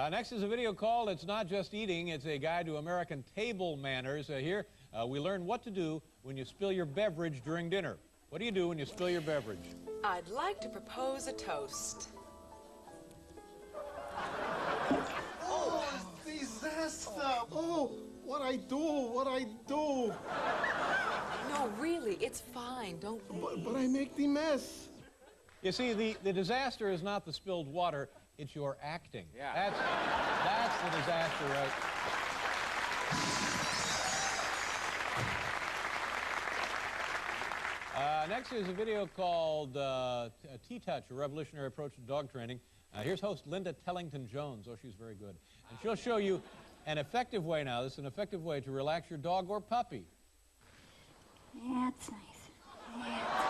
Next is a video called It's Not Just Eating. It's a guide to American table manners. Here, we learn what to do when you spill your beverage during dinner. What do you do when you spill your beverage? I'd like to propose a toast. Oh, disaster! Oh, what I do? No, really, it's fine. Don't... But I make the mess. You see, the disaster is not the spilled water. It's your acting. Yeah. That's the disaster, right? Next is a video called T-Touch, a revolutionary approach to dog training. Here's host Linda Tellington-Jones. Oh, she's very good. And she'll show you an effective way now. This is an effective way to relax your dog or puppy. Yeah, it's nice. Yeah.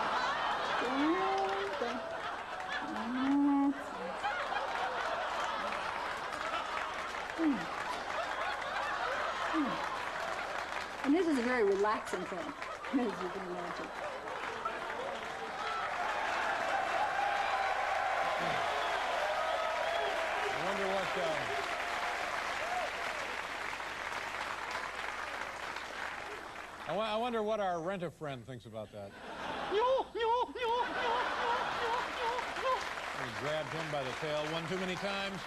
And this is a very relaxing thing, as you can imagine. I wonder what... I wonder what our Rent-A-Friend thinks about that. We grabbed him by the tail one too many times.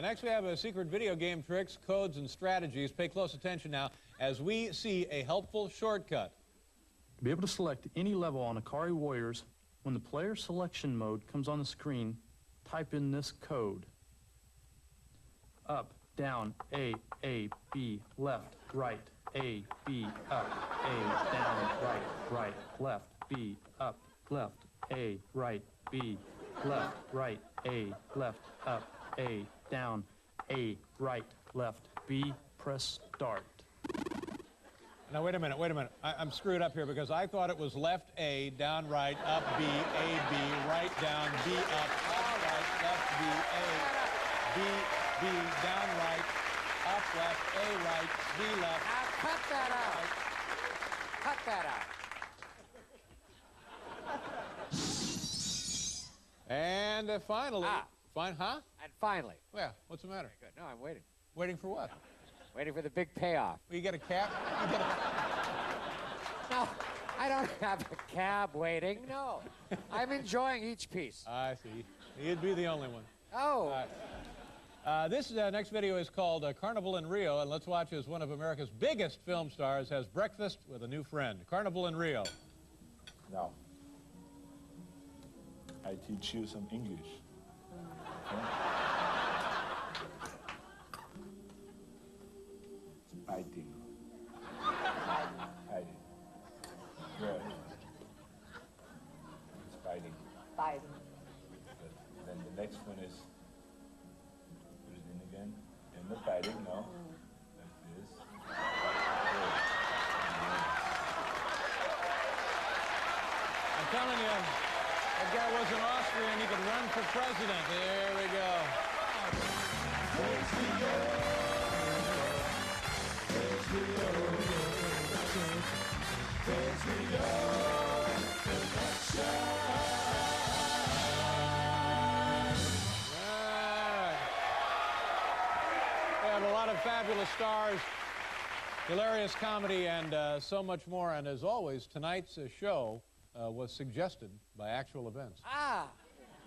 Next, we have a secret video game tricks, codes, and strategies. Pay close attention now as we see a helpful shortcut. To be able to select any level on Akari Warriors, when the player selection mode comes on the screen, type in this code. Up, down, A, B, left, right, A, B, up, A, down, right, left, B, up, left, A, right, B, left, right, A, left, up, A, down, A, right, left, B, press start. Now, wait a minute. I'm screwed up here because I thought it was left A, down right, up B, A, B, right down, B up right, left B, A, B, down right, up left, A right, B left. Now cut that out. Cut that out. And finally, And finally. Yeah, what's the matter? Good. No, I'm waiting. Waiting for what? Waiting for the big payoff. You get a cab? You get a... No, I don't have a cab waiting, no. I'm enjoying each piece. I see. You'd be the only one. Oh. This next video is called Carnival in Rio, and let's watch as one of America's biggest film stars has breakfast with a new friend. Carnival in Rio. Now, I teach you some English. Okay? Fighting. Fighting. Good. It's fighting. Fighting. Good. Then the next one is put it in again. In the fighting, no. Like this. Good. I'm telling you, that guy was an Austrian. He could run for president. There we go. We have a lot of fabulous stars, hilarious comedy, and so much more. And as always, tonight's show was suggested by actual events. Ah,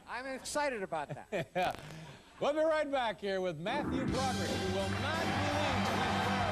I'm excited about that. Yeah. We'll be right back here with Matthew Broderick. You will not believe this story.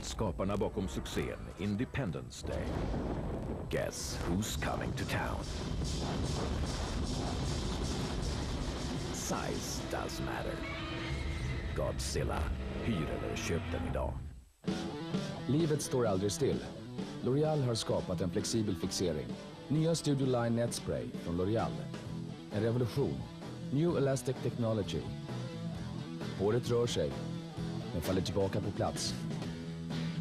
Skaparna bakom succén Independence Day. Guess who's coming to town? Size does matter. Godzilla. Hyr eller köp den idag. Livet står aldrig still. L'Oreal har skapat en flexibel fixering. Nya Studio Line Net Spray från L'Oreal. En revolution. New Elastic Technology. Håret rör sig, men faller tillbaka på plats.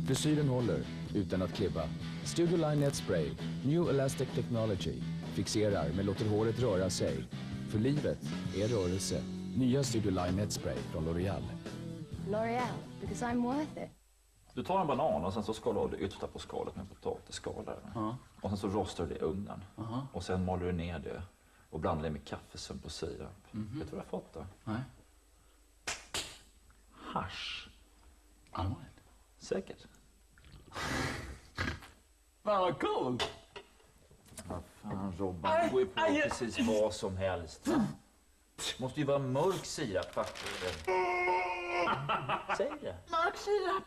Frisyren håller utan att klibba. Studio Line Net Spray, New Elastic Technology, fixerar men låter håret röra sig. För livet är rörelse. Nya Studio Line Net Spray från L'Oreal. L'Oreal, because I'm worth it. Du tar en banan och sen så skalar du det yttersta på skalet med potatisskalare. Och sen så rostar du det i ugnen. Och sen maler du ner det och blandar det med kaffesump och sirap. Vet du vad jag har fått då? Nej. Hasch. Allvarligt? Säkert. Fan vad coolt! Vad fan Robban, du går ju på precis vad som helst. Måste ju vara mörk sirap, fattar du? Säg det. Mörk sirap.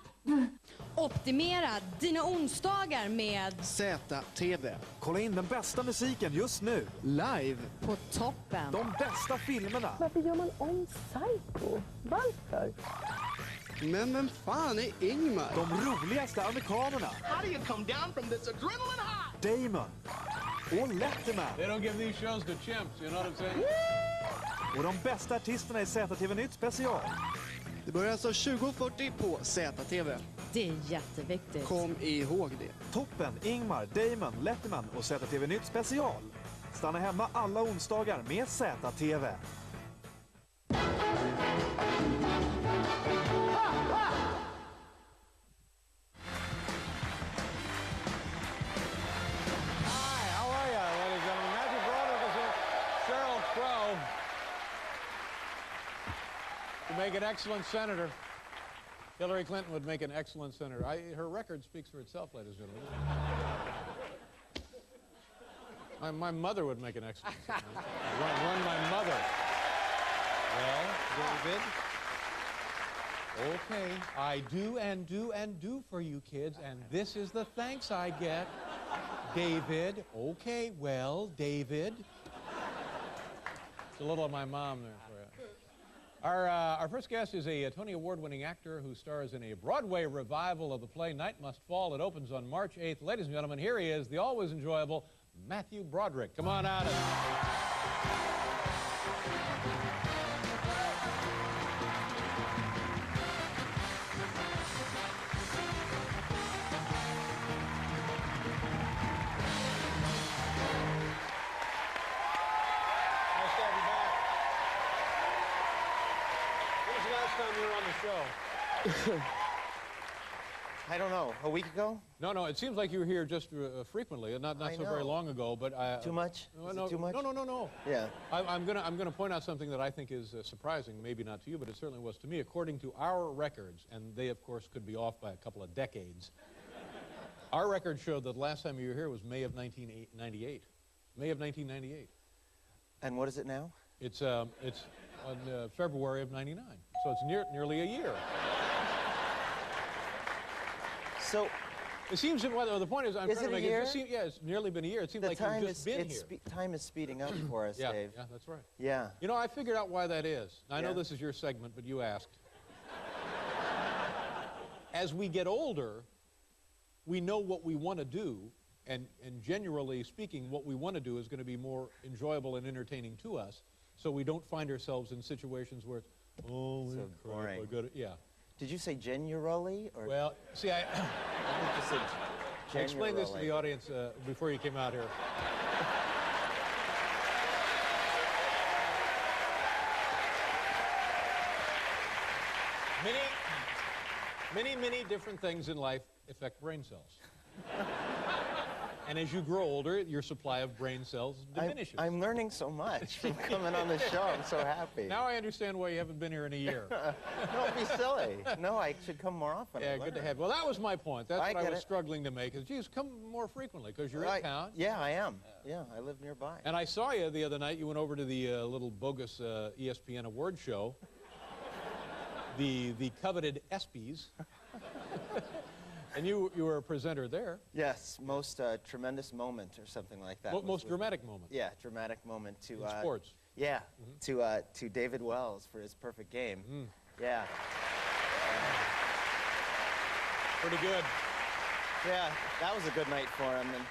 Optimera dina onsdagar med ZTV. Kolla in den bästa musiken just nu. Live. På toppen. De bästa filmerna. Varför gör man om Psycho? Varför? Men vem fan är Ingmar? De roligaste amerikanerna. How do you come down from this adrenaline high? Damon. och Letterman. They don't give these shows to chimps, you know what I'm saying? Och de bästa artisterna i ZTV Nytt special. Det börjar alltså 20:40 på ZTV. Det är jätteviktigt. Kom ihåg det. Toppen, Ingmar, Damon, Letterman och ZTV Nytt special. Stanna hemma alla onsdagar med ZTV. Sheryl Crowe would make an excellent senator. Hillary Clinton would make an excellent senator. Her record speaks for itself, ladies and gentlemen. My mother would make an excellent senator. Run my mother. Well, David. Okay, I do and do and do for you kids, and this is the thanks I get. David. Okay, well, David. It's a little of my mom there for you. Our first guest is a Tony Award-winning actor who stars in a Broadway revival of the play Night Must Fall. It opens on March 8th. Ladies and gentlemen, here he is, the always enjoyable Matthew Broderick. Come on out. I don't know. A week ago? No, it seems like you were here just frequently, not so very long ago. But too much? Is it too much? No. Yeah. I'm gonna point out something that I think is surprising, maybe not to you, but it certainly was to me. According to our records, and they of course could be off by a couple of decades, our records showed that the last time you were here was May of 1998. May of 1998. And what is it now? It's on February of '99, so it's nearly a year. So, it seems that, well, the point is, I'm is trying it to a make year? it. Yeah, it's nearly been a year. It seems like you've just been here. Time is speeding up for us, Dave. Yeah, that's right. Yeah. You know, I figured out why that is. I know Yeah. this is your segment, but you asked. As we get older, we know what we want to do, and generally speaking, what we want to do is going to be more enjoyable and entertaining to us, so we don't find ourselves in situations where it's, oh, So crap, boring. I gotta, yeah. Did you say generally? Or Well, see, I I explained this to the audience before you came out here. Many different things in life affect brain cells. And as you grow older, your supply of brain cells diminishes. I'm learning so much from coming on the show. I'm so happy. Now I understand why you haven't been here in a year. Don't be silly. No, I should come more often. Yeah, good to have you. Well, that was my point. That's what I was it. struggling to make. Is, geez, come more frequently, because you're in town. Yeah, I am. Yeah, I live nearby. And I saw you the other night. You went over to the little bogus ESPN award show, the coveted ESPYs. And you were a presenter there. Yes, most tremendous moment or something like that. Most dramatic moment. Yeah, dramatic moment to in sports. Yeah, to David Wells for his perfect game. Yeah. Pretty good. Yeah, that was a good night for him. And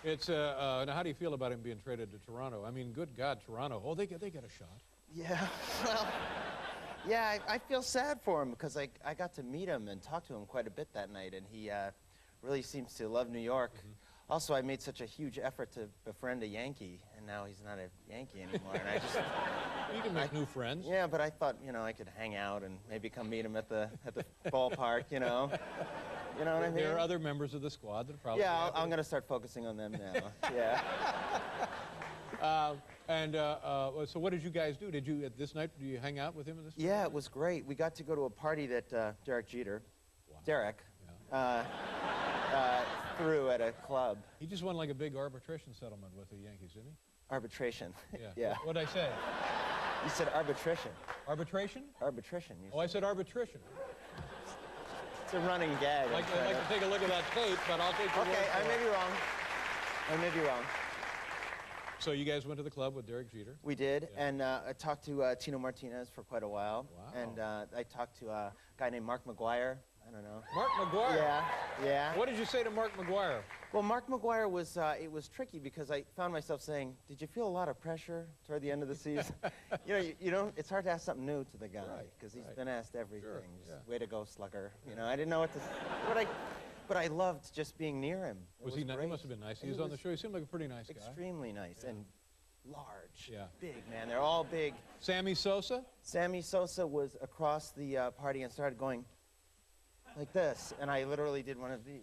it's now how do you feel about him being traded to Toronto? I mean, good God, Toronto. Oh, they get a shot. Yeah. Well. Yeah, I feel sad for him because I got to meet him and talk to him quite a bit that night, and he really seems to love New York. Also, I made such a huge effort to befriend a Yankee, and now he's not a Yankee anymore. And I just you can make new friends. Yeah, but I thought I could hang out and maybe come meet him at the ballpark. You know what I mean? There are other members of the squad that probably. Yeah, I'm going to start focusing on them now. Yeah. So what did you guys do? Did you, this night, do you hang out with him in this? Yeah, it was great. We got to go to a party that Derek Jeter, threw at a club. He just won like a big arbitration settlement with the Yankees, didn't he? Arbitration. Yeah. Yeah. What did I say? You said arbitration. Arbitration? Arbitration. Oh, I said arbitration. It's a running gag. I'd like to take a look at that tape, but I'll take your word Okay, for I may be wrong. I may be wrong. So you guys went to the club with Derek Jeter? We did, and I talked to Tino Martinez for quite a while. Wow. And I talked to a guy named Mark McGuire, I don't know. Mark McGuire? Yeah, yeah. What did you say to Mark McGuire? Well, Mark McGuire was, it was tricky because I found myself saying, did you feel a lot of pressure toward the end of the season? you know, it's hard to ask something new to the guy because he's been asked everything. Just, way to go, slugger. You know, I didn't know what to, but I loved just being near him. Was he nice? He must have been nice. He was on the show. He seemed like a pretty nice guy. Extremely nice and large. Yeah. Big, man. They're all big. Sammy Sosa? Sammy Sosa was across the party and started going like this, and I literally did one of these.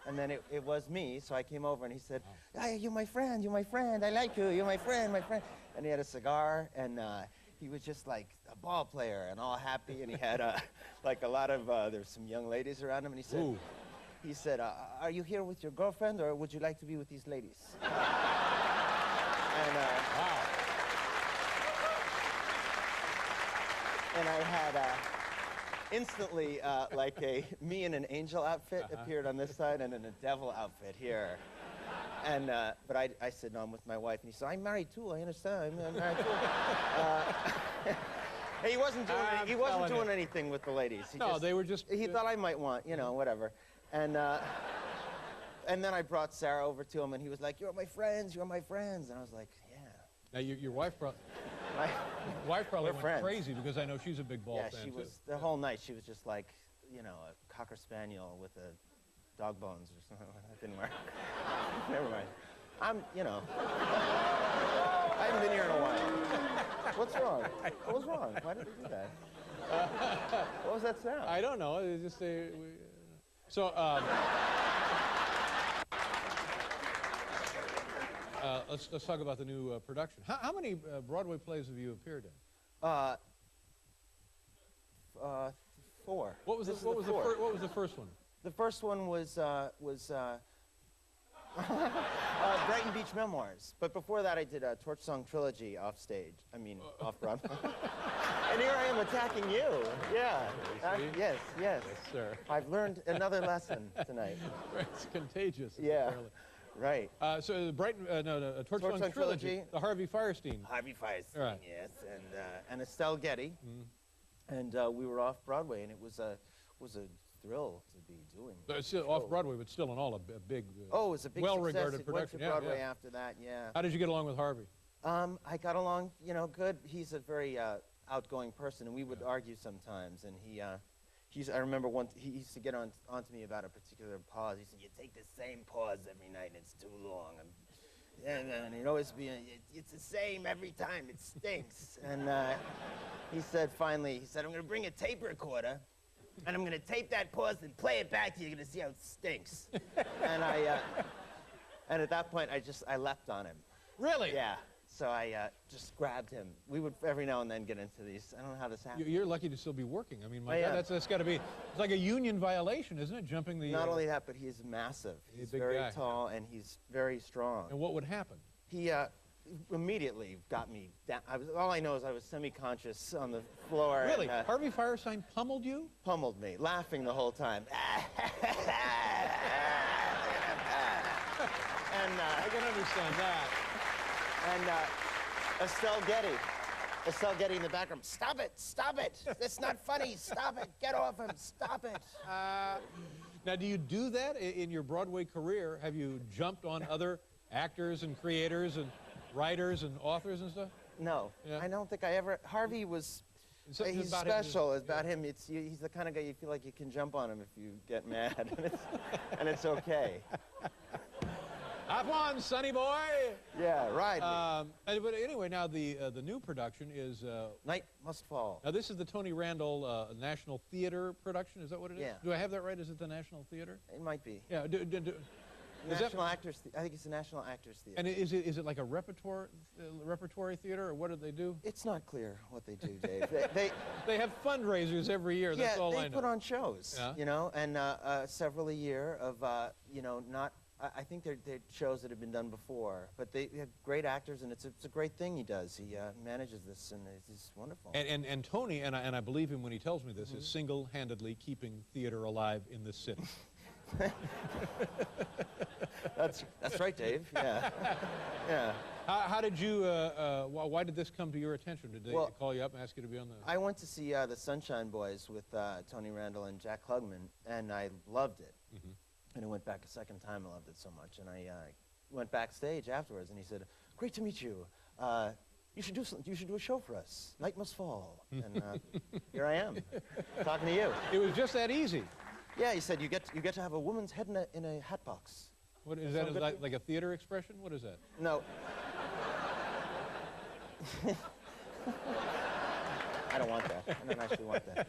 And then it was me, so I came over and he said, hey, you're my friend, I like you, you're my friend, my friend. And he had a cigar, and he was just like a ball player and all happy, and he had like a lot of, there's some young ladies around him, and he said, are you here with your girlfriend, or would you like to be with these ladies? And, wow. And I had, instantly, like me in an angel outfit appeared on this side and in a devil outfit here. And, but I said, no, I'm with my wife. And he said, I'm married too, I understand, I'm married too. He wasn't doing, anything with the ladies. They were just... He thought I might want, you know, whatever. And then I brought Sarah over to him, and he was like, you're my friends. And I was like, yeah. Now, your wife probably... My wife probably went crazy because I know she's a big ball fan, Yeah, she was, the whole night, she was just like, you know, a Cocker Spaniel with a dog bones or something. That didn't work. Never mind. You know, I haven't been here in a while. What's wrong? What was wrong? Why did they do that? What was that sound? I don't know. It's just so, let's talk about the new production. How many Broadway plays have you appeared in? 4. What was the first one? The first one was Brighton Beach Memoirs. But before that, I did a Torch Song Trilogy off stage. I mean, off Broadway. And here I am attacking you. Yeah. Yes. Yes, sir. I've learned another lesson tonight. It's contagious. Yeah. Right. So the Brighton, Torch Song Trilogy, the Harvey Firestein. Harvey Firestein, right. Yes, and Estelle Getty, and we were off Broadway, and it was a thrill to be doing. It's still off Broadway, but still in all a big, it was a big well-regarded success. production. It went to Broadway after that. Yeah. How did you get along with Harvey? I got along, you know, good. He's a very outgoing person, and we would argue sometimes, and I remember once he used to get onto me about a particular pause. He said, you take the same pause every night and it's too long. And he'd always be, it's the same every time, it stinks. And he said, finally, I'm going to bring a tape recorder and I'm going to tape that pause and play it back to you. You're going to see how it stinks. And and at that point, I leapt on him. Really? Yeah. So I just grabbed him. We would every now and then get into these. I don't know how this happened. You're lucky to still be working. I mean, my God, that's got to be, it's like a union violation, isn't it? Jumping the... Not only that, but he's massive. He's very tall and he's very strong. And what would happen? He immediately got me down. All I know is I was semi-conscious on the floor. Really? And, Harvey Firestein pummeled you? Pummeled me, laughing the whole time. And I can understand that. And Estelle Getty in the background, stop it, that's not funny, stop it, get off him, stop it. Now, do you do that in your Broadway career? Have you jumped on other actors and creators and writers and authors and stuff? No, I don't think I ever, Harvey was, he's special. It's about him. He's the kind of guy you feel like you can jump on him if you get mad, and it's okay. Have one, sonny boy. Yeah, right. But anyway, now the new production is Night Must Fall. Now this is the Tony Randall National Theater production. Is that what it is? Yeah. Do I have that right? Is it the National Theater? It might be. Yeah. National Actors. I think it's the National Actors Theater. And is it like a repertory theater, or what do they do? It's not clear what they do, Dave. They have fundraisers every year. That's all I know. Yeah, they put on shows. Yeah? You know, and several a year of you know, not. I think they're shows that have been done before, but they have great actors, and it's a great thing he does. He manages this, and it's wonderful. And Tony, and I believe him when he tells me this, is single-handedly keeping theater alive in this city. That's right, Dave. Yeah. Yeah. How did you, why did this come to your attention? Did they call you up and ask you to be on the... I went to see the Sunshine Boys with Tony Randall and Jack Klugman, and I loved it. And I went back a second time. I loved it so much. And I went backstage afterwards, and he said, "Great to meet you. You should do a show for us. Night Must Fall." And here I am, talking to you. It was just that easy. Yeah, he said you get to have a woman's head in a hat box. What is that? Like a theater expression? What is that? No. I don't want that. I don't actually want that.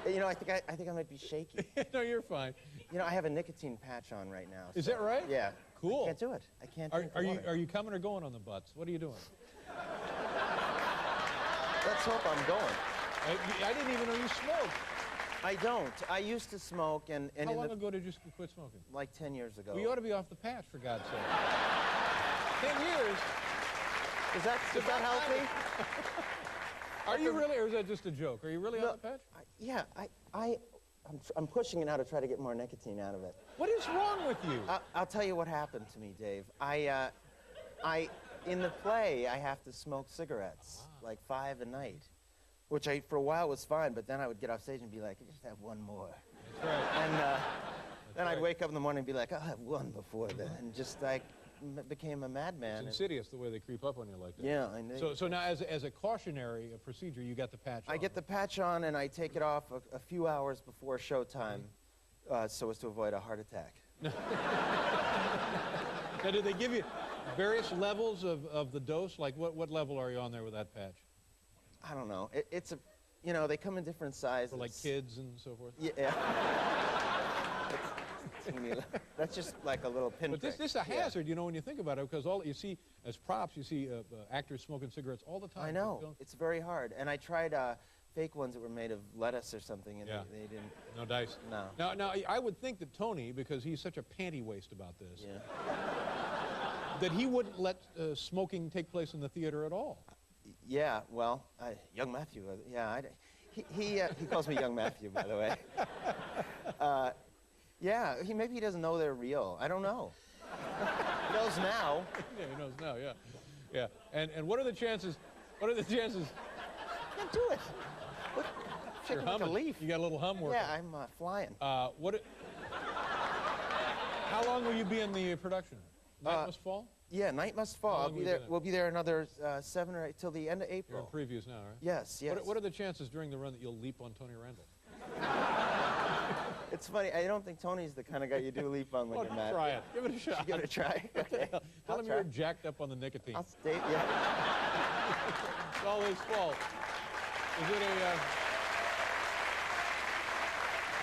You know, I think I might be shaky. No, you're fine. You know, I have a nicotine patch on right now. Is that right? Yeah. Cool. I can't do it. I can't. drink the water. Are you coming or going on the butts? What are you doing? Let's hope I'm going. I didn't even know you smoked. I don't. I used to smoke, and how long ago did you quit smoking? Like 10 years ago. Well, you ought to be off the patch, for God's sake. 10 years. Is that healthy? Are you really, or is that just a joke? Are you really on the patch? Yeah, I'm pushing it now to try to get more nicotine out of it. What is wrong with you? I'll tell you what happened to me, Dave. In the play, I have to smoke cigarettes, like 5 a night, which for a while was fine, but then I would get off stage and be like, I just have one more. That's right. And then I'd wake up in the morning and be like, I'll have one before then, and just like became a madman. It's insidious the way they creep up on you like that. Yeah, I know. So now, as a cautionary procedure, you got the patch on. I get the patch on, and I take it off a few hours before showtime, so as to avoid a heart attack. Now, did they give you various levels of the dose? Like, what level are you on there with that patch? I don't know. They come in different sizes. For like kids and so forth? Yeah. That's just like a little pinprick. But this is a hazard, you know, when you think about it, because all you see as props, you see actors smoking cigarettes all the time. I know. It's very hard. And I tried fake ones that were made of lettuce or something, and they didn't. No dice. No. Now, I would think that Tony, because he's such a panty waste about this, that he wouldn't let smoking take place in the theater at all. Yeah, well, young Matthew, he calls me young Matthew, by the way. Yeah, maybe he doesn't know they're real. I don't know. He knows now. Yeah, he knows now, yeah. And what are the chances? Can't do it. Look, shaking like a leaf. You got a little hum working. Yeah, I'm flying. How long will you be in the production? Night Must Fall? Yeah, Night Must Fall. We'll be there another 7 or 8 till the end of April. You're in previews now, right? Yes. What are the chances during the run that you'll leap on Tony Randall? It's funny. I don't think Tony's the kind of guy you do leap on when you're mad. Try it. Give it a shot. Give it a try. Okay. Tell him you're jacked up on the nicotine. I'll stay. Yeah. It's all his fault. Is it a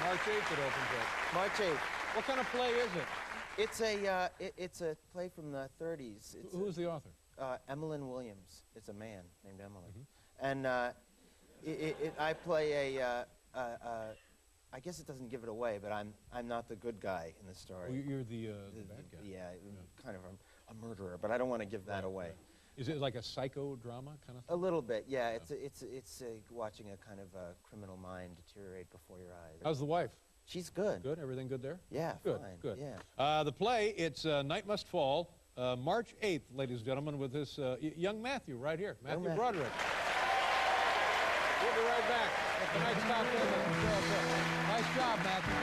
March 8th it opens up? March 8th. What kind of play is it? It's a play from the 30s. Who's the author? Emmeline Williams. It's a man named Emmeline. And I play I guess it doesn't give it away, but I'm not the good guy in the story. Well, you're the bad guy. Yeah, kind of a murderer, but I don't want to give that away. Is it like a psychodrama kind of thing? A little bit, yeah. It's watching a kind of criminal mind deteriorate before your eyes. How's the wife? She's good. Good? Everything good there? Yeah, good, fine. Good. Yeah. The play, it's Night Must Fall, March 8th, ladies and gentlemen, with this young Matthew right here, Matthew Broderick. We'll be right back. Tonight's top 10. Nice job, Matthew.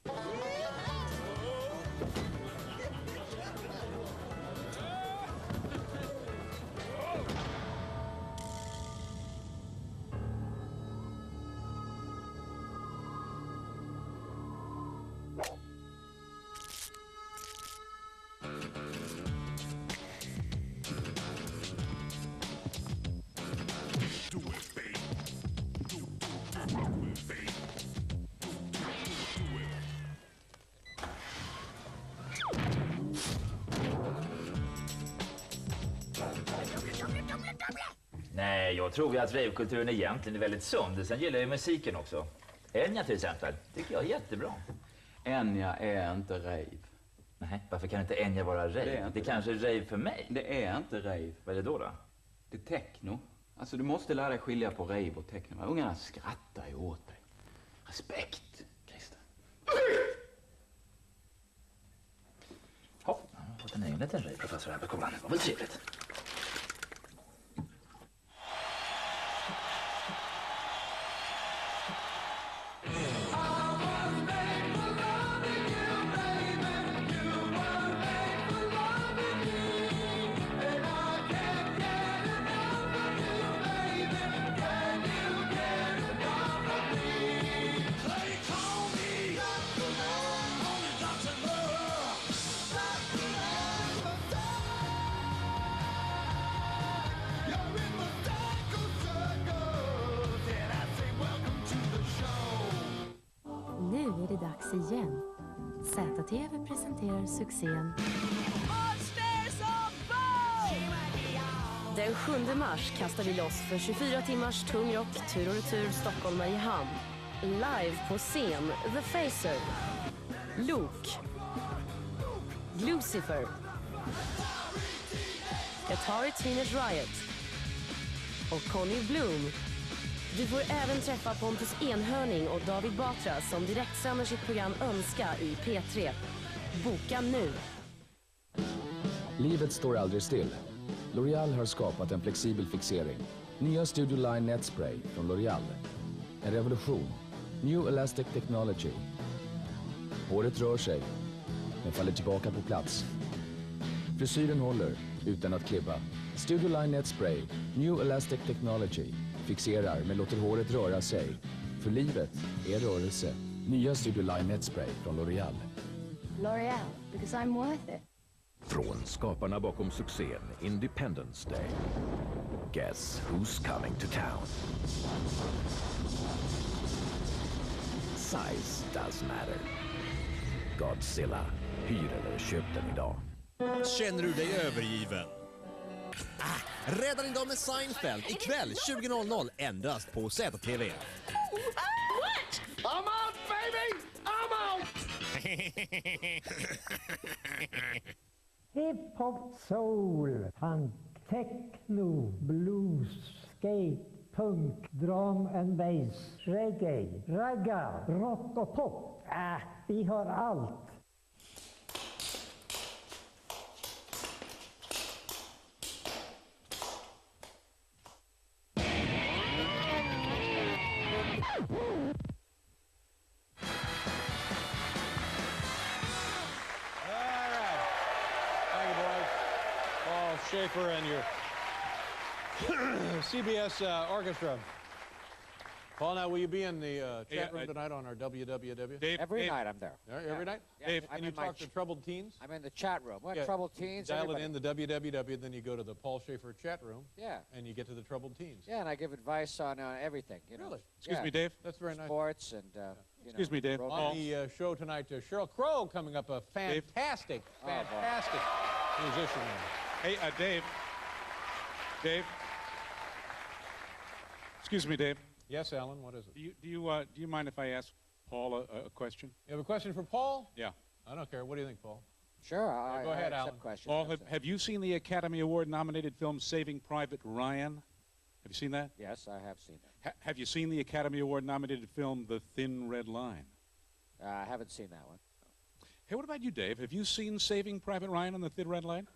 Thank you. Nej, jag tror ju att ravekulturen egentligen är väldigt sund. Sen gillar jag musiken också. Enya till exempel, tycker jag är jättebra. Enya är inte rave. Nej, varför kan inte Enya vara rave? Det kanske är rave för mig. Det är inte rave. Vad är det då? Det är techno. Alltså du måste lära dig skilja på rave och techno. Ungarna skrattar ju åt dig. Respekt, Christer. Ja, jag har fått en egen liten rave-professor här på skolan. Det var väl trevligt. Nu är det dags igen. ZTV presenterar succén Den 7 mars kastar vi loss för 24 timmars tung rock tur och retur Stockholm-Mariehamn. Live på scen The Facer, Luke, Lucifer, Atari Teenage Riot och Conny Bloom. Du får även träffa Pontus Enhörning och David Batra som direktsänder sitt program Önska i P3. Boka nu! Livet står aldrig still. L'Oreal har skapat en flexibel fixering. Nya Studio Line Netspray från L'Oreal. En revolution. New Elastic Technology. Håret rör sig, men faller tillbaka på plats. Frisyren håller, utan att klibba. Studio Line Netspray. New Elastic Technology. Fixerar, men låter håret röra sig. För livet är rörelse. Nya Studio Line Netspray från L'Oreal. L'Oreal, because I'm worth it. Från skaparna bakom succén Independence Day. Guess who's coming to town? Size does matter. Godzilla. Hyr eller köp den idag. Känner du dig övergiven? Rädda din dag med Seinfeld ikväll 20:00 endast på ZTV. What? I'm out, baby! I'm out! Hip-hop, soul, funk, techno, blues, skate, punk, drum and bass, reggae, ragga, rock och pop. Vi har allt. Schaefer and your CBS orchestra. Paul, now will you be in the chat room tonight on our WWW? Every night I'm there. Every night? Yeah, Dave, can you talk to troubled teens? I'm in the chat room. What, troubled teens? Dial Everybody. it in, the WWW, then you go to the Paul Schaefer chat room. Yeah. And you get to the troubled teens. Yeah, and I give advice on everything. You know. Really? Excuse me, Dave? That's very nice. Sports and, Excuse me, Dave. On the show tonight, Sheryl Crowe coming up, a fantastic musician. Hey, Dave. Dave. Excuse me, Dave. Yes, Alan, what is it? Do you mind if I ask Paul a question? You have a question for Paul? Yeah. I don't care. What do you think, Paul? Sure. Go ahead, Alan. Paul, have you seen the Academy Award-nominated film Saving Private Ryan? Have you seen that? Yes, I have seen it. Have you seen the Academy Award-nominated film The Thin Red Line? I haven't seen that one. Hey, what about you, Dave? Have you seen Saving Private Ryan and The Thin Red Line?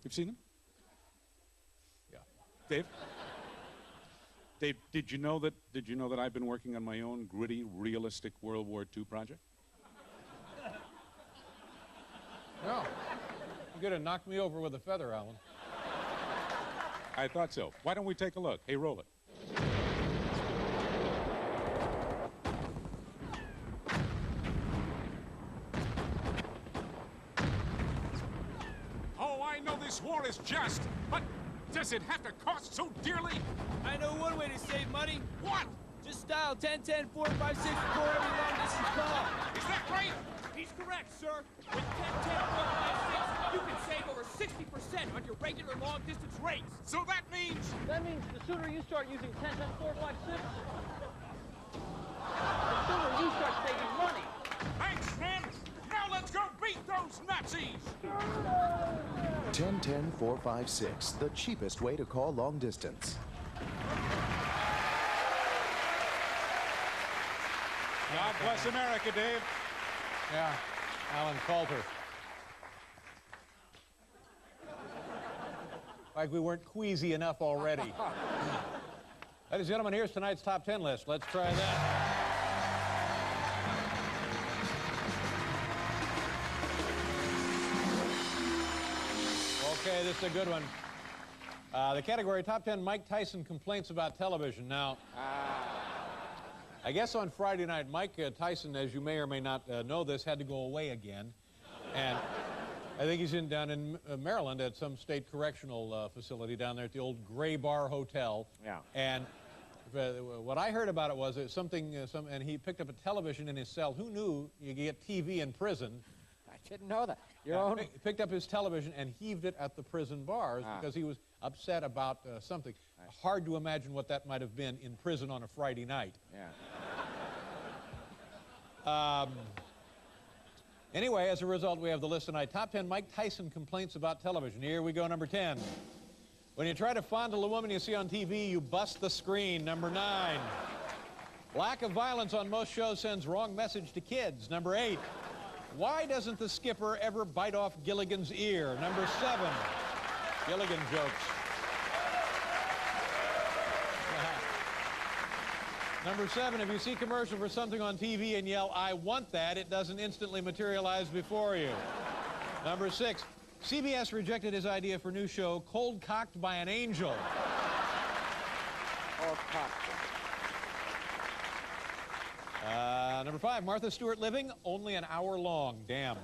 You've seen them? Yeah. Dave? Dave, did you know that I've been working on my own gritty, realistic World War II project? No. You're going to knock me over with a feather, Alan. I thought so. Why don't we take a look? Hey, roll it. Oh, I know this war is just, but does it have to cost so dearly? I know one way to save money. What? Just dial 1010-456 before every long-distance call. Is that right? He's correct, sir. With 1010-456, you can save over 60% on your regular long-distance rates. So that means... That means the sooner you start using 1010-456, the sooner you start saving money. Thanks, man. Now let's go beat those those Nazis! 10-10-456, the cheapest way to call long distance. God bless America, Dave. Yeah, Alan Coulter. Like we weren't queasy enough already. Ladies and gentlemen, here's tonight's top 10 list. Let's try that. Okay, this is a good one. The category top 10 Mike Tyson complaints about television. Now, I guess on Friday night, Mike Tyson, as you may or may not know this, had to go away again. And I think he's down in Maryland at some state correctional facility down there at the old Gray Bar Hotel. Yeah. And what I heard about it was and he picked up a television in his cell. Who knew you could get TV in prison? I didn't know that. Your own. Picked up his television and heaved it at the prison bars because he was upset about something. Hard to imagine what that might have been in prison on a Friday night. Yeah. Anyway, as a result, we have the list tonight. Top 10 Mike Tyson complaints about television. Here we go, number 10. When you try to fondle a woman you see on TV, you bust the screen. Number 9. Lack of violence on most shows sends wrong message to kids. Number 8. Why doesn't the skipper ever bite off Gilligan's ear? Number 7. Gilligan jokes. Number 7, if you see commercial for something on TV and yell, "I want that," it doesn't instantly materialize before you. Number 6, CBS rejected his idea for new show, Cold Cocked by an Angel. Cold Cocked. Number 5, Martha Stewart living, only an hour long. Damn.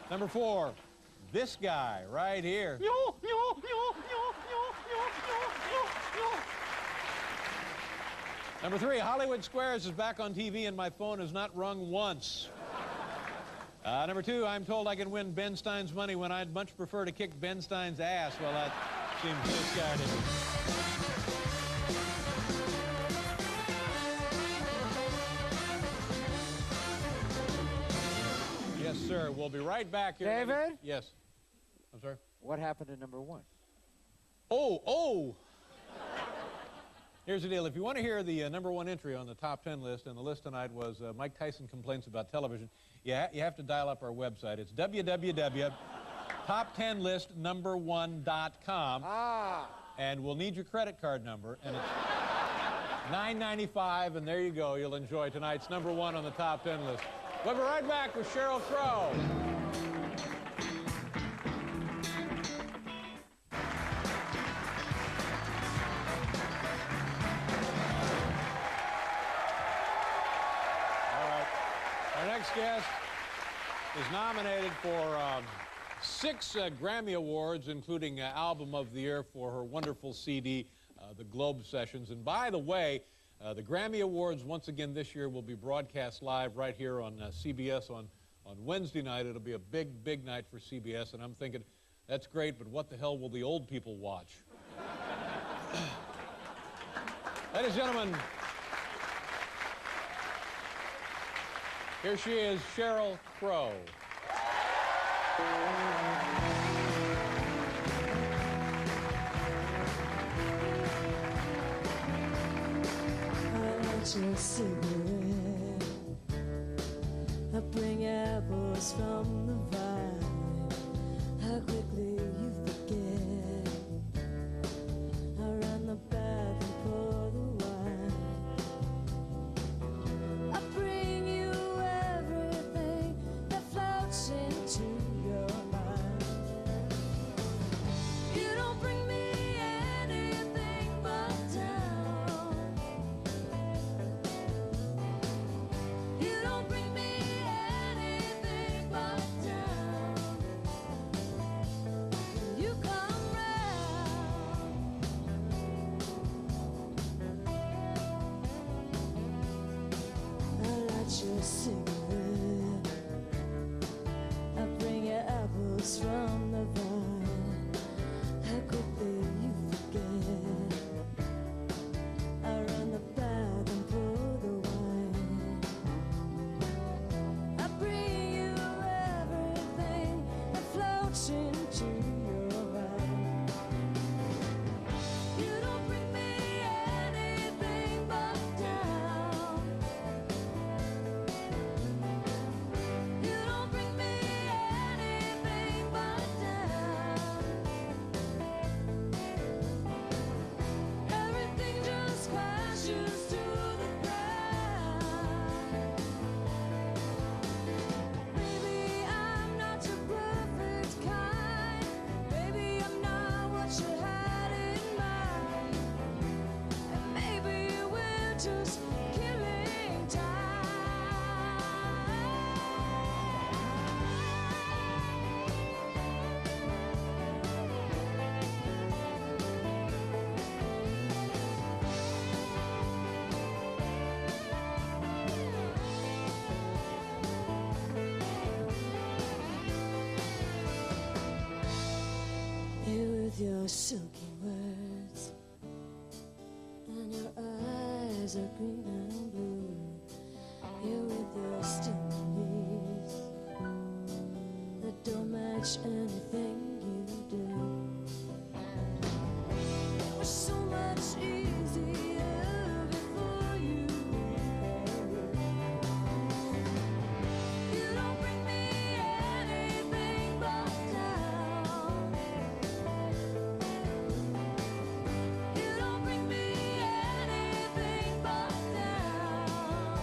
Number 4, this guy right here. Number 3, Hollywood Squares is back on TV and my phone has not rung once. Number 2, I'm told I can win Ben Stein's money when I'd much prefer to kick Ben Stein's ass. Well, that seems misguided. Yes, sir. We'll be right back here. David? Yes. I'm sorry? What happened to number 1? Oh! Here's the deal. If you want to hear the number 1 entry on the top 10 list, and the list tonight was Mike Tyson complaints about television, you have to dial up our website. It's www.top10listnumber1.com. And we'll need your credit card number, and it's $9.95, and there you go. You'll enjoy tonight's number 1 on the top 10 list. We'll be right back with Sheryl Crowe. Our next guest is nominated for 6 Grammy Awards, including Album of the Year for her wonderful CD, The Globe Sessions. And by the way, the Grammy Awards, once again this year, will be broadcast live right here on CBS on Wednesday night. It'll be a big, big night for CBS, and I'm thinking, that's great, but what the hell will the old people watch? Ladies and gentlemen, here she is, Sheryl Crowe. Your cigarette. I bring apples from the vine. How quickly you forget. I run the bath and pour the wine. I bring you everything that floats into your mind. You don't bring me anything but down. floats into your mind. You don't bring me anything but down. You don't bring me anything but down. Everything just crashes to the ground. Maybe I'm not your perfect kind. Maybe I'm not what you had in mind. And maybe we're just killing You with your silky words, and your eyes are green and blue. You with your stingies that don't match anything you do. It was so much easier before you. You don't bring me anything but down. You don't bring me anything but down.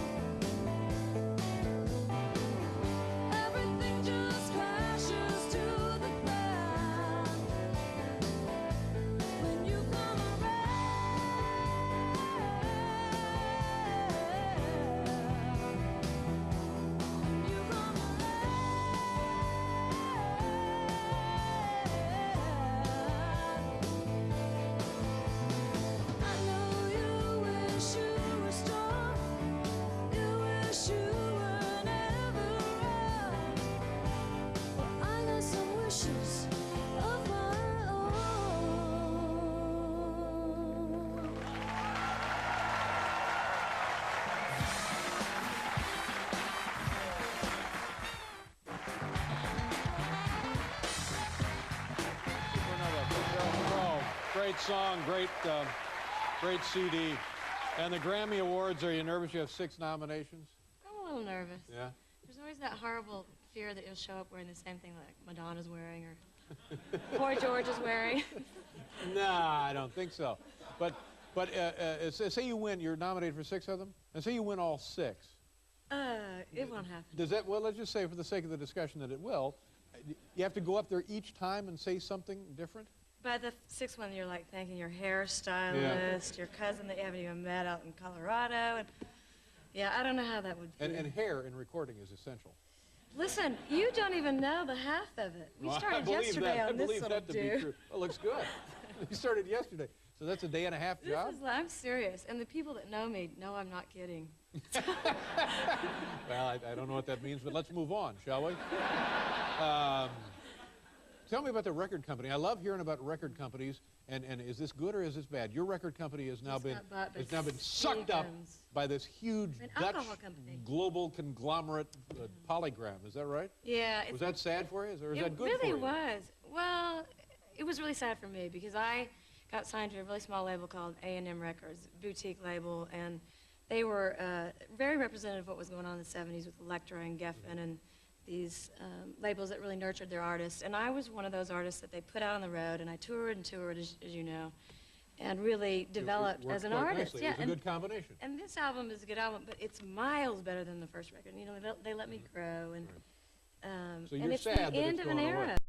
Everything just crashes to the ground when you come I know you wish you were strong. You wish you were never around. Well, I got some wishes of my own. Sheryl Crowe. Great song, great CD. And the Grammy Awards, are you nervous? You have 6 nominations? I'm a little nervous. Yeah? There's always that horrible fear that you'll show up wearing the same thing like Madonna's wearing or Boy George is wearing. Nah, I don't think so. But say you win, you're nominated for 6 of them, and say you win all 6. It won't happen. Does that, well, let's just say for the sake of the discussion that it will, you have to go up there each time and say something different? By the 6th one, you're like thanking your hairstylist, your cousin that you haven't even met out in Colorado, and yeah, I don't know how that would be. And hair in recording is essential. Listen, you don't even know the half of it. We Well, started yesterday on this I believe little that to be dude. true. Well, it looks good. You started yesterday, so that's a day and a half job? I'm serious, and the people that know me know I'm not kidding. Well, I don't know what that means, but let's move on, shall we? Tell me about the record company. I love hearing about record companies, and is this good or is this bad? Your record company has now been sucked up by this huge Dutch global conglomerate Polygram. Is that right? Yeah. Was that sad for you, or is that good for you? It really was. Well, it was really sad for me because I got signed to a really small label called A&M Records, boutique label, and they were very representative of what was going on in the 70s with Elektra and Geffen and these labels that really nurtured their artists. And I was one of those artists that they put out on the road, and I toured and toured, as you know, and really developed as an artist. Nicely. Yeah, it was a good combination. And this album is a good album, but it's miles better than the first record. You know, they let me grow, and so and you're it's sad the that end it's of an going era. away.